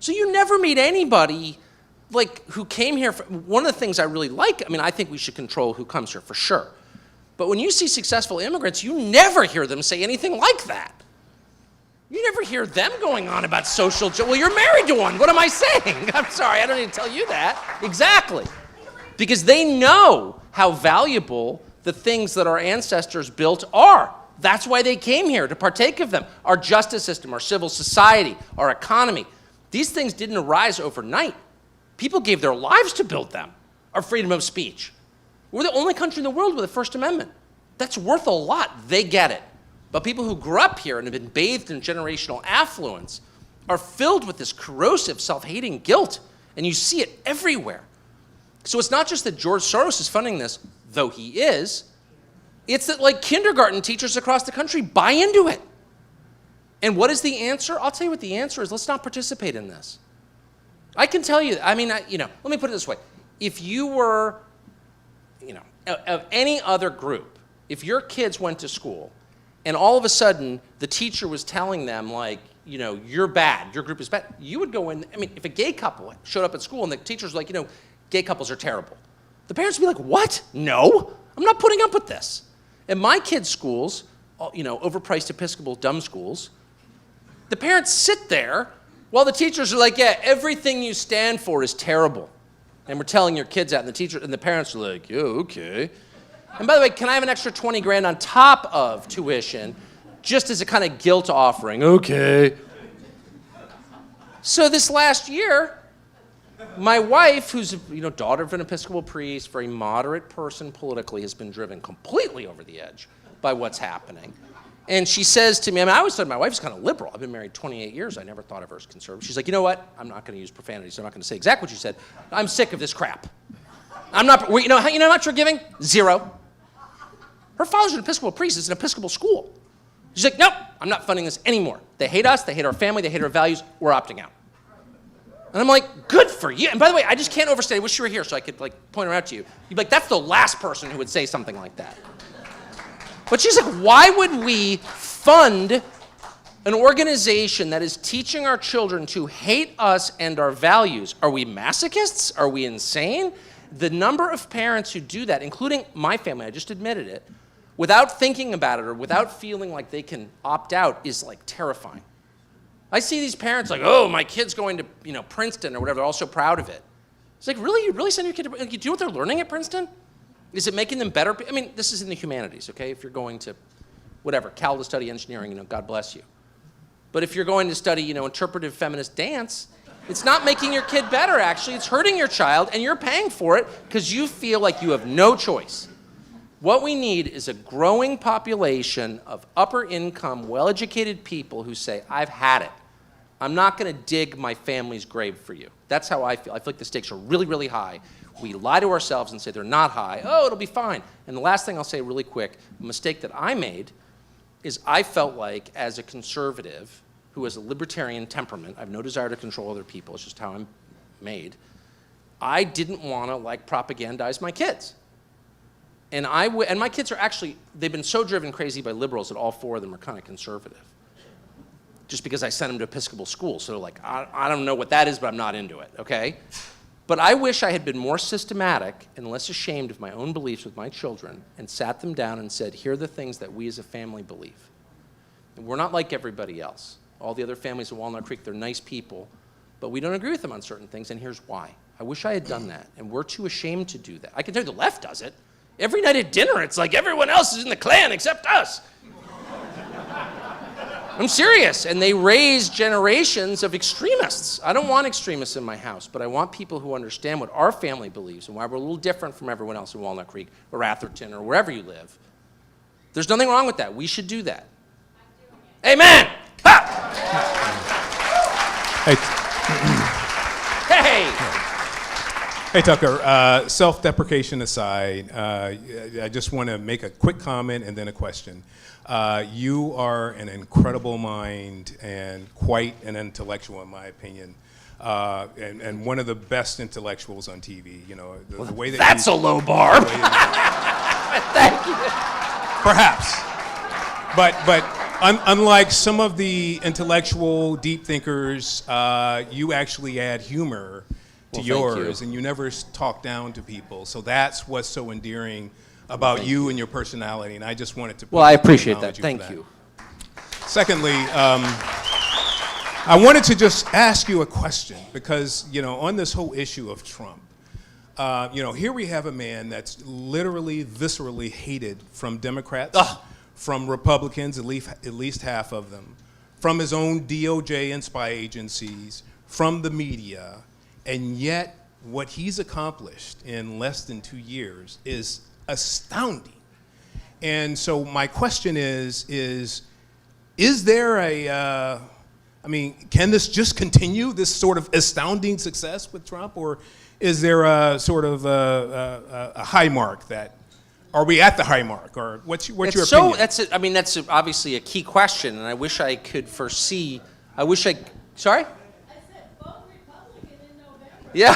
So you never meet anybody like who came here. One of the things I really like, I mean, I think we should control who comes here for sure. But when you see successful immigrants, you never hear them say anything like that. You never hear them going on about social well, you're married to one. What am I saying? I'm sorry, I don't need to tell you that. Exactly. Because they know how valuable the things that our ancestors built are. That's why they came here, to partake of them. Our justice system, our civil society, our economy. These things didn't arise overnight. People gave their lives to build them. Our freedom of speech. We're the only country in the world with a First Amendment. That's worth a lot. They get it. But people who grew up here and have been bathed in generational affluence are filled with this corrosive, self-hating guilt. And you see it everywhere. So it's not just that George Soros is funding this, though he is. It's that like kindergarten teachers across the country buy into it. And what is the answer? I'll tell you what the answer is. Let's not participate in this. I can tell you, I mean, let me put it this way. If you were, of any other group, if your kids went to school and all of a sudden the teacher was telling them like, you're bad, your group is bad, you would go in, I mean, if a gay couple showed up at school and the teacher's like, gay couples are terrible. The parents would be like, what? No, I'm not putting up with this. In my kids' schools, overpriced Episcopal dumb schools, the parents sit there while the teachers are like, yeah, everything you stand for is terrible. And we're telling your kids that, and the parents are like, yeah, okay. And by the way, can I have an extra 20 grand on top of tuition, just as a kind of guilt offering? Okay. So this last year, my wife, who's daughter of an Episcopal priest, very moderate person politically, has been driven completely over the edge by what's happening. And she says to me, I always thought my wife's kind of liberal. I've been married 28 years. I never thought of her as conservative. She's like, you know what? I'm not going to use profanity, so I'm not going to say exactly what you said. I'm sick of this crap. I'm not, how much we're giving? 0. Her father's an Episcopal priest. It's an Episcopal school. She's like, nope, I'm not funding this anymore. They hate us. They hate our family. They hate our values. We're opting out. And I'm like, good for you. And by the way, I just can't overstate. I wish you were here so I could point her out to you. You'd be like, that's the last person who would say something like that. But she's like, why would we fund an organization that is teaching our children to hate us and our values? Are we masochists? Are we insane? The number of parents who do that, including my family, I just admitted it, without thinking about it or without feeling like they can opt out is terrifying. I see these parents like, oh, my kid's going to Princeton or whatever. They're all so proud of it. It's like, really? You really send your kid to Princeton? You do what they're learning at Princeton? Is it making them better? I mean, this is in the humanities, okay? If you're going to, whatever, Cal to study engineering, God bless you. But if you're going to study, interpretive feminist dance, it's not making your kid better, actually. It's hurting your child, and you're paying for it because you feel like you have no choice. What we need is a growing population of upper-income, well-educated people who say, I've had it. I'm not going to dig my family's grave for you. That's how I feel. I feel like the stakes are really, really high. We lie to ourselves and say they're not high. Oh, it'll be fine. And the last thing I'll say really quick, a mistake that I made is I felt like as a conservative who has a libertarian temperament, I have no desire to control other people, it's just how I'm made, I didn't want to propagandize my kids. And my kids are actually, they've been so driven crazy by liberals that all 4 of them are kind of conservative. Just because I sent them to Episcopal school. So they're like, I don't know what that is, but I'm not into it, okay? But I wish I had been more systematic and less ashamed of my own beliefs with my children and sat them down and said, here are the things that we as a family believe. And we're not like everybody else. All the other families in Walnut Creek, they're nice people, but we don't agree with them on certain things, and here's why. I wish I had done that, and we're too ashamed to do that. I can tell you the left does it. Every night at dinner, it's like everyone else is in the Klan except us. I'm serious, and they raise generations of extremists. I don't want extremists in my house, but I want people who understand what our family believes and why we're a little different from everyone else in Walnut Creek or Atherton or wherever you live. There's nothing wrong with that. We should do that. Amen. Ha! Hey. Hey, Tucker, self-deprecation aside, I just want to make a quick comment and then a question. You are an incredible mind and quite an intellectual, in my opinion, and one of the best intellectuals on TV. The way that that's a low bar. Thank you. Perhaps, but unlike some of the intellectual deep thinkers, you actually add humor to yours, and you never talk down to people. So that's what's so endearing about you and your personality, and I just wanted to. Well, I appreciate that. Thank you. Secondly, I wanted to just ask you a question because on this whole issue of Trump, here we have a man that's literally viscerally hated from Democrats, from Republicans, at least half of them, from his own DOJ and spy agencies, from the media. And yet, what he's accomplished in less than 2 years is astounding. And so my question is there can this just continue, this sort of astounding success with Trump, or is there a sort of a high mark are we at the high mark, or what's your opinion? That's obviously a key question, and I wish I could foresee, sorry? Yeah,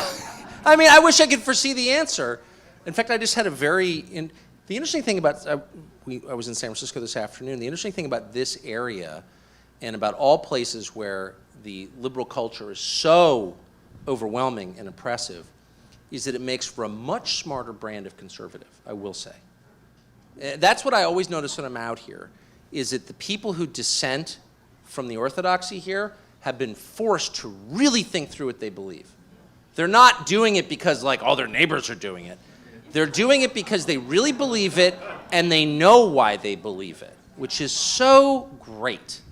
I wish I could foresee the answer. In fact, I just had the interesting thing about, I was in San Francisco this afternoon, the interesting thing about this area and about all places where the liberal culture is so overwhelming and oppressive is that it makes for a much smarter brand of conservative, I will say. That's what I always notice when I'm out here, is that the people who dissent from the orthodoxy here have been forced to really think through what they believe. They're not doing it because, like, all their neighbors are doing it. They're doing it because they really believe it, and they know why they believe it, which is so great.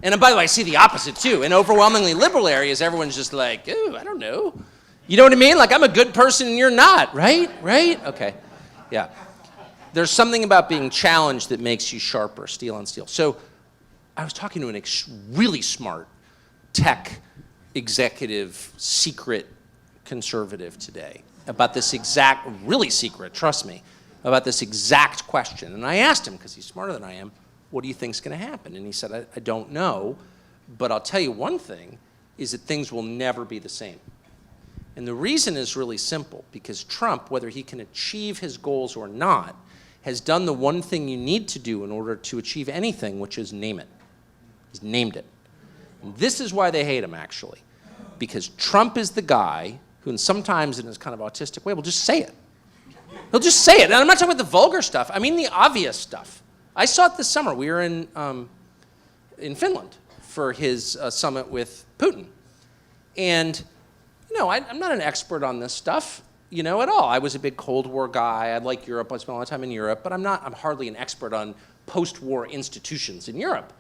And by the way, I see the opposite, too. In overwhelmingly liberal areas, everyone's just like, ooh, I don't know. You know what I mean? Like, I'm a good person and you're not, right? Right? Okay. Yeah. There's something about being challenged that makes you sharper, steel on steel. So I was talking to an really smart tech executive, secret conservative today about this exact, really secret, trust me, about this exact question. And I asked him, because he's smarter than I am, what do you think's going to happen? And he said, I don't know, but I'll tell you one thing, is that things will never be the same. And the reason is really simple, because Trump, whether he can achieve his goals or not, has done the one thing you need to do in order to achieve anything, which is name it. He's named it. And this is why they hate him, actually, because Trump is the guy who, sometimes in his kind of autistic way, will just say it. He'll just say it. And I'm not talking about the vulgar stuff. I mean the obvious stuff. I saw it this summer. We were in Finland for his summit with Putin. And, you know, I'm not an expert on this stuff, you know, at all. I was a big Cold War guy. I like Europe. I spent a lot of time in Europe. But I'm hardly an expert on post-war institutions in Europe.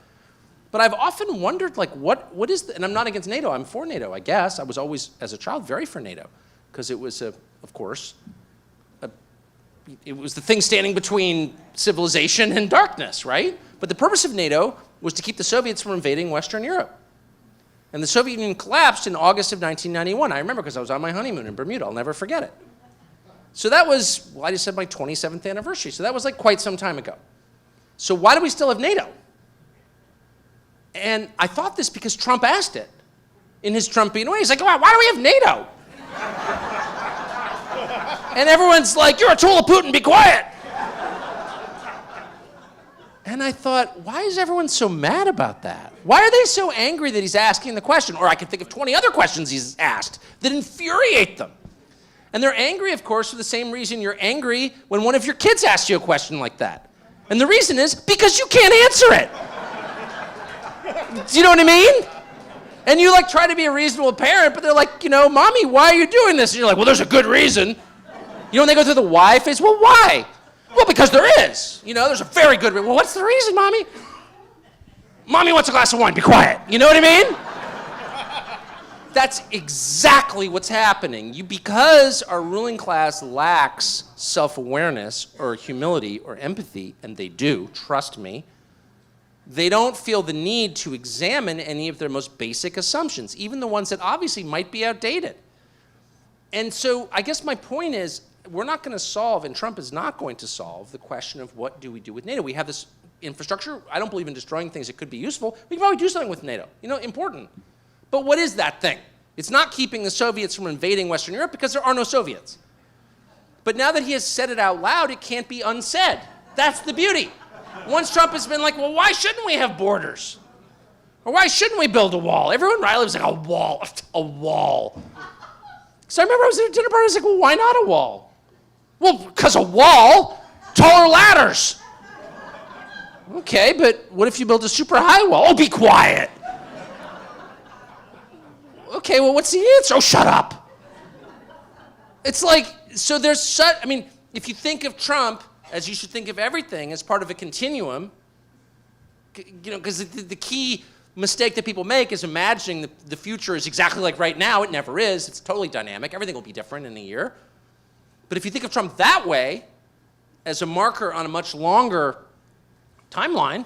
But I've often wondered, like, what is and I'm not against NATO. I'm for NATO, I guess. I was always, as a child, very for NATO. Because it was, of course, it was the thing standing between civilization and darkness, right? But the purpose of NATO was to keep the Soviets from invading Western Europe. And the Soviet Union collapsed in August of 1991. I remember because I was on my honeymoon in Bermuda. I'll never forget it. So that was, well, I just said my 27th anniversary. So that was like quite some time ago. So why do we still have NATO? And I thought this because Trump asked it in his Trumpian way. He's like, why do we have NATO? And everyone's like, you're a tool of Putin, be quiet. And I thought, why is everyone so mad about that? Why are they so angry that he's asking the question? Or I can think of 20 other questions he's asked that infuriate them. And they're angry, of course, for the same reason you're angry when one of your kids asks you a question like that. And the reason is because you can't answer it. Do you know what I mean? And you like try to be a reasonable parent, but they're like, you know, mommy, why are you doing this? And you're like, well, there's a good reason. You know, when they go through the why phase, well, why? Well, because there is. You know, there's a very good reason. Well, what's the reason, mommy? Mommy wants a glass of wine, be quiet. You know what I mean? That's exactly what's happening. Because our ruling class lacks self-awareness or humility or empathy, and they do, trust me, they don't feel the need to examine any of their most basic assumptions, even the ones that obviously might be outdated. And so I guess my point is, we're not going to solve, and Trump is not going to solve, the question of what do we do with NATO. We have this infrastructure. I don't believe in destroying things that could be useful. We can probably do something with NATO, you know, important. But what is that thing? It's not keeping the Soviets from invading Western Europe because there are no Soviets. But now that he has said it out loud, it can't be unsaid. That's the beauty. Once Trump has been like, well, why shouldn't we have borders? Or why shouldn't we build a wall? Everyone right was like, a wall, a wall. So I remember I was at a dinner party, I was like, well, why not a wall? Well, because a wall, taller ladders. Okay, but what if you build a super high wall? Oh, be quiet. Okay, well, what's the answer? Oh, shut up. It's like, so there's such, I mean, if you think of Trump, as you should think of everything, as part of a continuum, you know, because the key mistake that people make is imagining the future is exactly like right now. It never is. It's totally dynamic. Everything will be different in a year. But if you think of Trump that way, as a marker on a much longer timeline,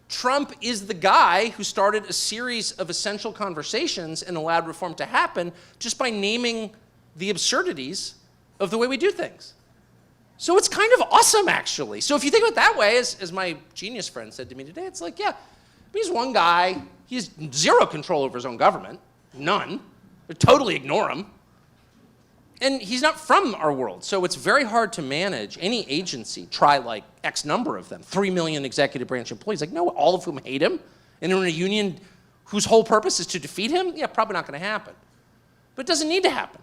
Trump is the guy who started a series of essential conversations and allowed reform to happen just by naming the absurdities of the way we do things. So it's kind of awesome, actually. So if you think of it that way, as my genius friend said to me today, it's like, yeah, he's one guy. He has zero control over his own government, none. They totally ignore him. And he's not from our world, so it's very hard to manage any agency. Try like X number of them, 3 million executive branch employees. Like, no, all of whom hate him, and are in a union whose whole purpose is to defeat him? Yeah, probably not going to happen. But it doesn't need to happen.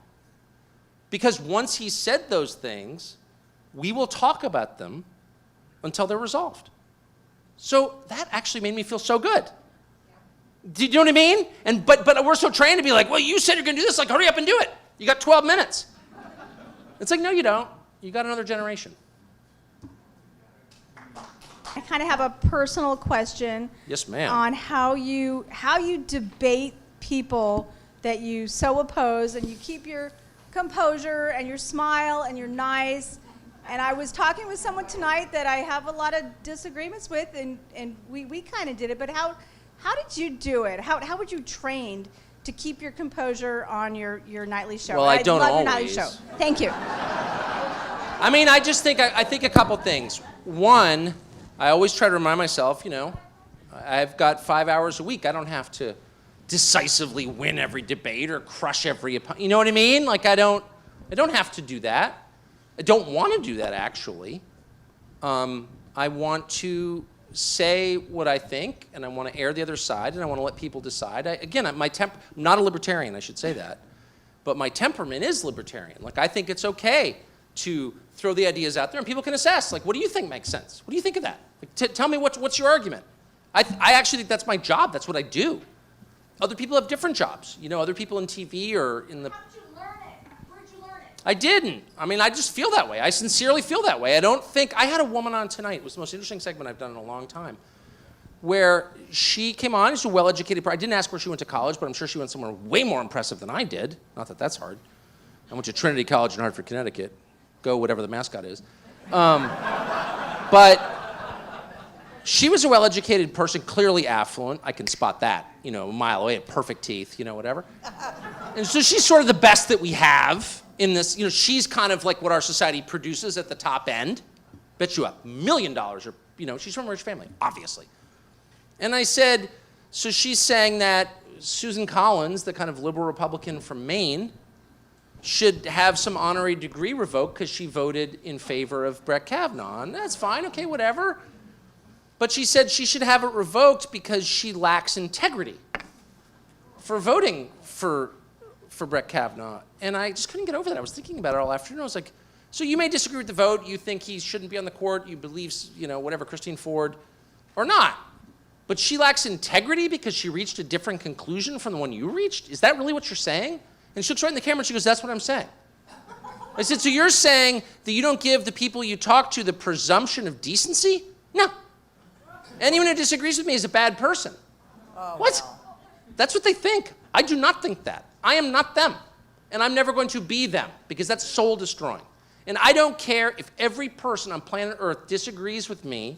Because once he said those things, we will talk about them until they're resolved. So that actually made me feel so good. Do you know what I mean? But we're so trained to be like, well, you said you're going to do this, like, hurry up and do it. You got 12 minutes. It's like, no, you don't. You got another generation. I kind of have a personal question. Yes, ma'am. On how you debate people that you so oppose, and you keep your composure and your smile and you're nice. And I was talking with someone tonight that I have a lot of disagreements with, and we kind of did it. But how did you do it? How would you trained to keep your composure on your nightly show? Well, I don't love always. your nightly show. Thank you. I mean, I just think, I think a couple things. One, I always try to remind myself, I've got 5 hours a week. I don't have to decisively win every debate or crush every opponent. You know what I mean? Like, I don't have to do that. I don't want to do that, actually. I want to say what I think, and I want to air the other side, and I want to let people decide. I'm not a libertarian, I should say that, but my temperament is libertarian. Like, I think it's okay to throw the ideas out there, and people can assess, like, what do you think makes sense? What do you think of that? Like, tell me what's your argument? I actually think that's my job. That's what I do. Other people have different jobs. Other people in TV or in the... How did you learn it? Where'd you learn it? I didn't. I mean, I just feel that way. I sincerely feel that way. I had a woman on tonight. It was the most interesting segment I've done in a long time, where she came on. She's a well-educated person. I didn't ask where she went to college, but I'm sure she went somewhere way more impressive than I did. Not that that's hard. I went to Trinity College in Hartford, Connecticut. Go whatever the mascot is. But she was a well-educated person, clearly affluent. I can spot that, a mile away, perfect teeth, whatever. And so she's sort of the best that we have in this. She's kind of like what our society produces at the top end. Bet you $1 million, or, she's from a rich family, obviously. And I said, so she's saying that Susan Collins, the kind of liberal Republican from Maine, should have some honorary degree revoked because she voted in favor of Brett Kavanaugh. And that's fine, okay, whatever. But she said she should have it revoked because she lacks integrity for voting for Brett Kavanaugh. And I just couldn't get over that. I was thinking about it all afternoon. I was like, so you may disagree with the vote. You think he shouldn't be on the court. You believe, whatever, Christine Ford, or not. But she lacks integrity because she reached a different conclusion from the one you reached? Is that really what you're saying? And she looks right in the camera and she goes, that's what I'm saying. I said, so you're saying that you don't give the people you talk to the presumption of decency? No. Anyone who disagrees with me is a bad person. Oh, what? Wow. That's what they think. I do not think that. I am not them. And I'm never going to be them because that's soul destroying. And I don't care if every person on planet Earth disagrees with me.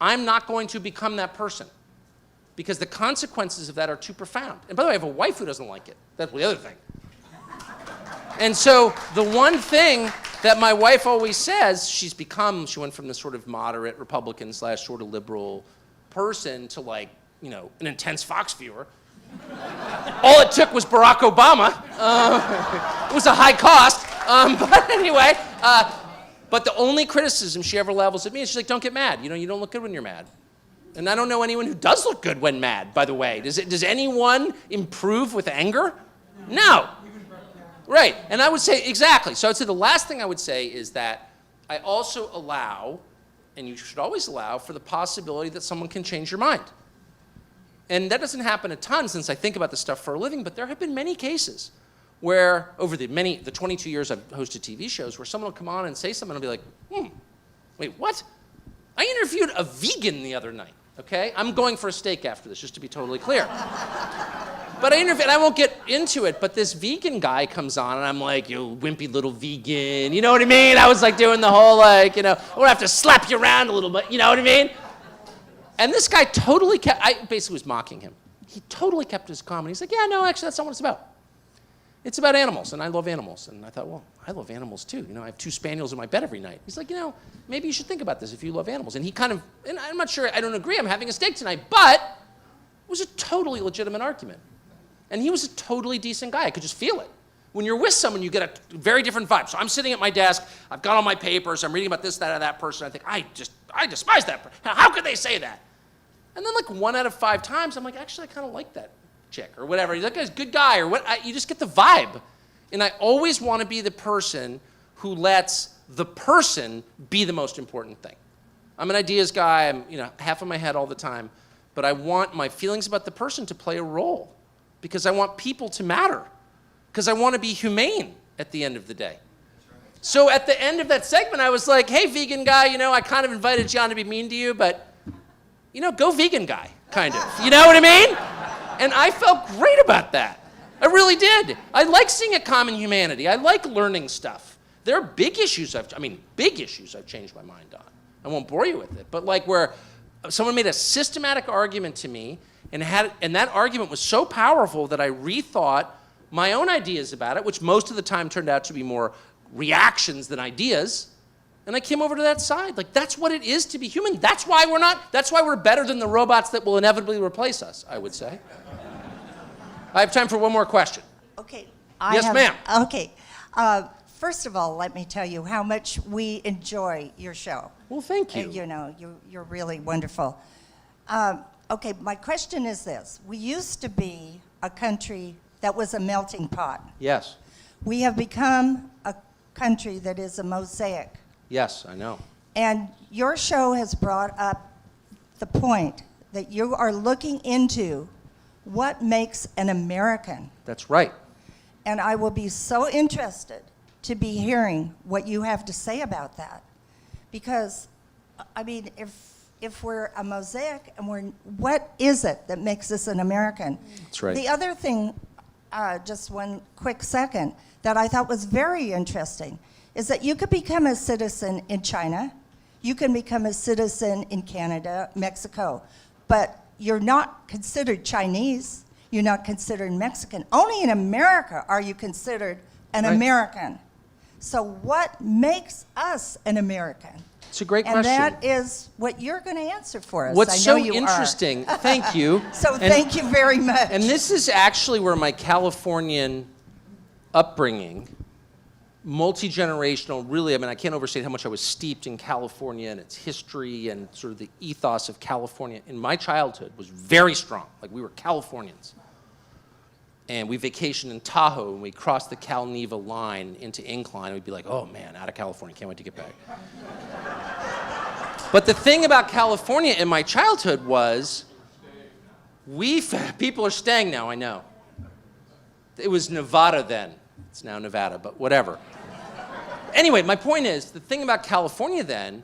I'm not going to become that person because the consequences of that are too profound. And by the way, I have a wife who doesn't like it. That's the other thing. And so the one thing that my wife always says, she went from this sort of moderate Republican / sort of liberal person to like, an intense Fox viewer. All it took was Barack Obama. It was a high cost. But anyway, but the only criticism she ever levels at me is she's like, don't get mad. You don't look good when you're mad. And I don't know anyone who does look good when mad, by the way. Does anyone improve with anger? No. Right, and I would say, exactly. So I would say the last thing I would say is that I also allow, and you should always allow, for the possibility that someone can change your mind. And that doesn't happen a ton since I think about this stuff for a living, but there have been many cases where over the 22 years I've hosted TV shows where someone will come on and say something and I'll be like, wait, what? I interviewed a vegan the other night, okay? I'm going for a steak after this, just to be totally clear. But I won't get into it, but this vegan guy comes on, and I'm like, you wimpy little vegan, you know what I mean? I was like doing the whole I'm gonna have to slap you around a little bit, you know what I mean? And this guy I basically was mocking him. He totally kept his calm, and he's like, yeah, no, actually, that's not what it's about. It's about animals, and I love animals. And I thought, well, I love animals too. I have 2 spaniels in my bed every night. He's like, maybe you should think about this if you love animals. And he and I'm not sure, I don't agree, I'm having a steak tonight, but it was a totally legitimate argument. And he was a totally decent guy. I could just feel it. When you're with someone, you get a very different vibe. So I'm sitting at my desk, I've got all my papers, I'm reading about this, that, or that person. I think, I despise that person. How could they say that? And then 1 out of 5 times, I'm like, actually, I kind of like that chick or whatever. That guy's a good guy or what. You just get the vibe. And I always want to be the person who lets the person be the most important thing. I'm an ideas guy, I'm half in my head all the time, but I want my feelings about the person to play a role because I want people to matter, because I want to be humane at the end of the day. So at the end of that segment, I was like, hey, vegan guy, I kind of invited you on to be mean to you, but, go vegan guy, kind of. You know what I mean? And I felt great about that. I really did. I like seeing a common humanity. I like learning stuff. There are big issues I've changed my mind on. I won't bore you with it, but like where someone made a systematic argument to me and that argument was so powerful that I rethought my own ideas about it, which most of the time turned out to be more reactions than ideas, and I came over to that side. Like, that's what it is to be human. That's why we're better than the robots that will inevitably replace us, I would say. I have time for one more question. Okay. Yes, ma'am. Okay. First of all, let me tell you how much we enjoy your show. Well, thank you. You're really wonderful. Okay, my question is this. We used to be a country that was a melting pot. Yes. We have become a country that is a mosaic. Yes, I know. And your show has brought up the point that you are looking into what makes an American. That's right. And I will be so interested to be hearing what you have to say about that. Because, if we're a mosaic, and what is it that makes us an American? That's right. The other thing, just one quick second, that I thought was very interesting is that you could become a citizen in China, you can become a citizen in Canada, Mexico, but you're not considered Chinese, you're not considered Mexican. Only in America are you considered an American. So what makes us an American? It's a great question. And that is what you're going to answer for us. What's I so know you interesting, thank you. Thank you very much. And this is actually where my Californian upbringing, multi-generational, really, I can't overstate how much I was steeped in California and its history and sort of the ethos of California in my childhood was very strong. Like, we were Californians. And we vacationed in Tahoe, and we crossed the Cal-Neva line into Incline, and we'd be like, oh man, out of California, can't wait to get back. But the thing about California in my childhood was, people are staying now, I know. It was Nevada then. It's now Nevada, but whatever. Anyway, my point is, the thing about California then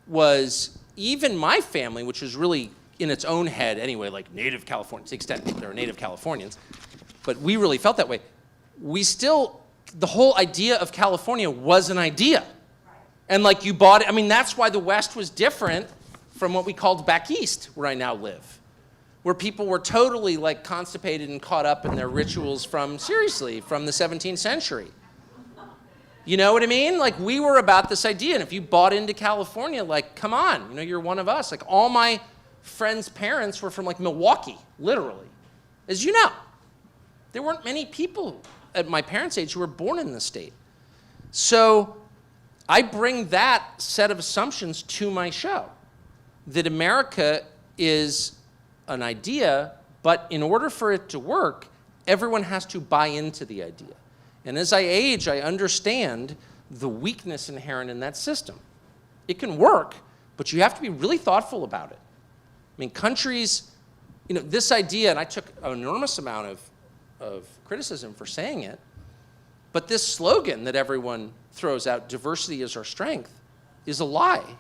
was even my family, which was really in its own head anyway, like native Californians, to the extent that there are native Californians, but we really felt that way. The whole idea of California was an idea. And like you bought it, that's why the West was different from what we called back East, where I now live, where people were totally like constipated and caught up in their rituals from the 17th century. You know what I mean? Like, we were about this idea, and if you bought into California, like, come on, you're one of us. Like, all my friends' parents were from like Milwaukee, literally. As you know, there weren't many people at my parents' age who were born in the state. So I bring that set of assumptions to my show, that America is an idea, but in order for it to work, everyone has to buy into the idea. And as I age, I understand the weakness inherent in that system. It can work, but you have to be really thoughtful about it. Countries, this idea, and I took an enormous amount of criticism for saying it, but this slogan that everyone throws out, diversity is our strength, is a lie.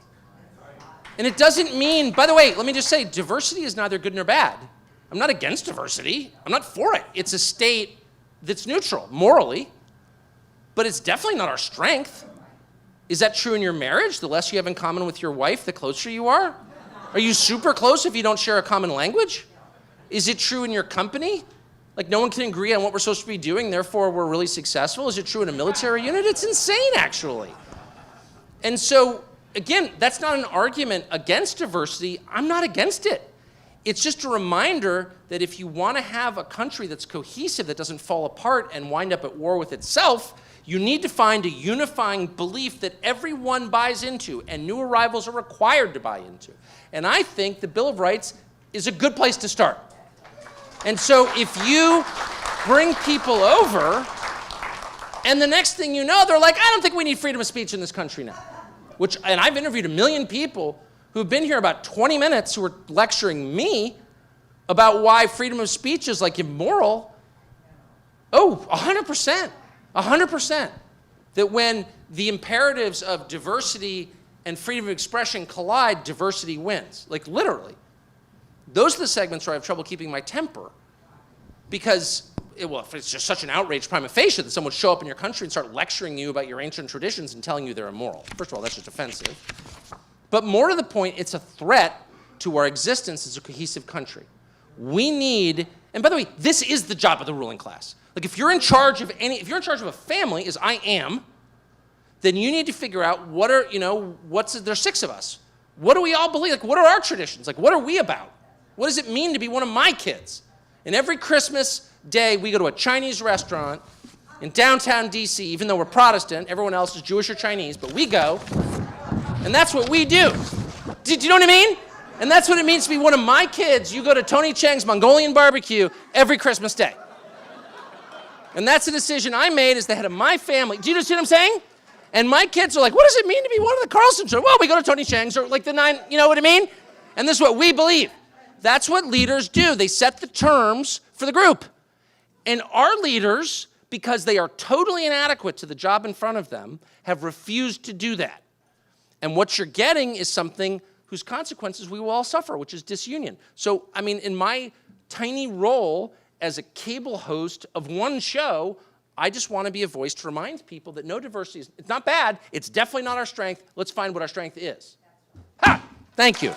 And it doesn't mean, by the way, let me just say, diversity is neither good nor bad. I'm not against diversity. I'm not for it. It's a state that's neutral, morally, but it's definitely not our strength. Is that true in your marriage? The less you have in common with your wife, the closer you are? Are you super close if you don't share a common language? Is it true in your company? Like, no one can agree on what we're supposed to be doing, therefore we're really successful? Is it true in a military unit? It's insane, actually. And so, again, that's not an argument against diversity. I'm not against it. It's just a reminder that if you want to have a country that's cohesive, that doesn't fall apart and wind up at war with itself, you need to find a unifying belief that everyone buys into and new arrivals are required to buy into. And I think the Bill of Rights is a good place to start. And so if you bring people over And the next thing you know, they're like, I don't think we need freedom of speech in this country now. And I've interviewed 1 million people who've been here about 20 minutes who are lecturing me about why freedom of speech is like immoral. Oh, 100%. 100%. That when the imperatives of diversity and freedom of expression collide, diversity wins. Like literally. Those are the segments where I have trouble keeping my temper. Because, if it's just such an outrage prima facie that someone would show up in your country and start lecturing you about your ancient traditions and telling you they're immoral. First of all, that's just offensive. But more to the point, it's a threat to our existence as a cohesive country. We need, and by the way, this is the job of the ruling class. Like if you're in charge of a family, as I am, then you need to figure out there's 6 of us. What do we all believe? Like what are our traditions? Like what are we about? What does it mean to be one of my kids? And every Christmas day, we go to a Chinese restaurant in downtown DC, even though we're Protestant, everyone else is Jewish or Chinese, but we go, and that's what we do. Do you know what I mean? And that's what it means to be one of my kids. You go to Tony Cheng's Mongolian barbecue every Christmas day. And that's a decision I made as the head of my family. Do you see what I'm saying? And my kids are like, what does it mean to be one of the Carlsons? Well, we go to Tony Cheng's or like the 9, you know what I mean? And this is what we believe. That's what leaders do. They set the terms for the group. And our leaders, because they are totally inadequate to the job in front of them, have refused to do that. And what you're getting is something whose consequences we will all suffer, which is disunion. So, I mean, in my tiny role as a cable host of one show, I just want to be a voice to remind people that no diversity it's not bad. It's definitely not our strength. Let's find what our strength is. Ha! Thank you.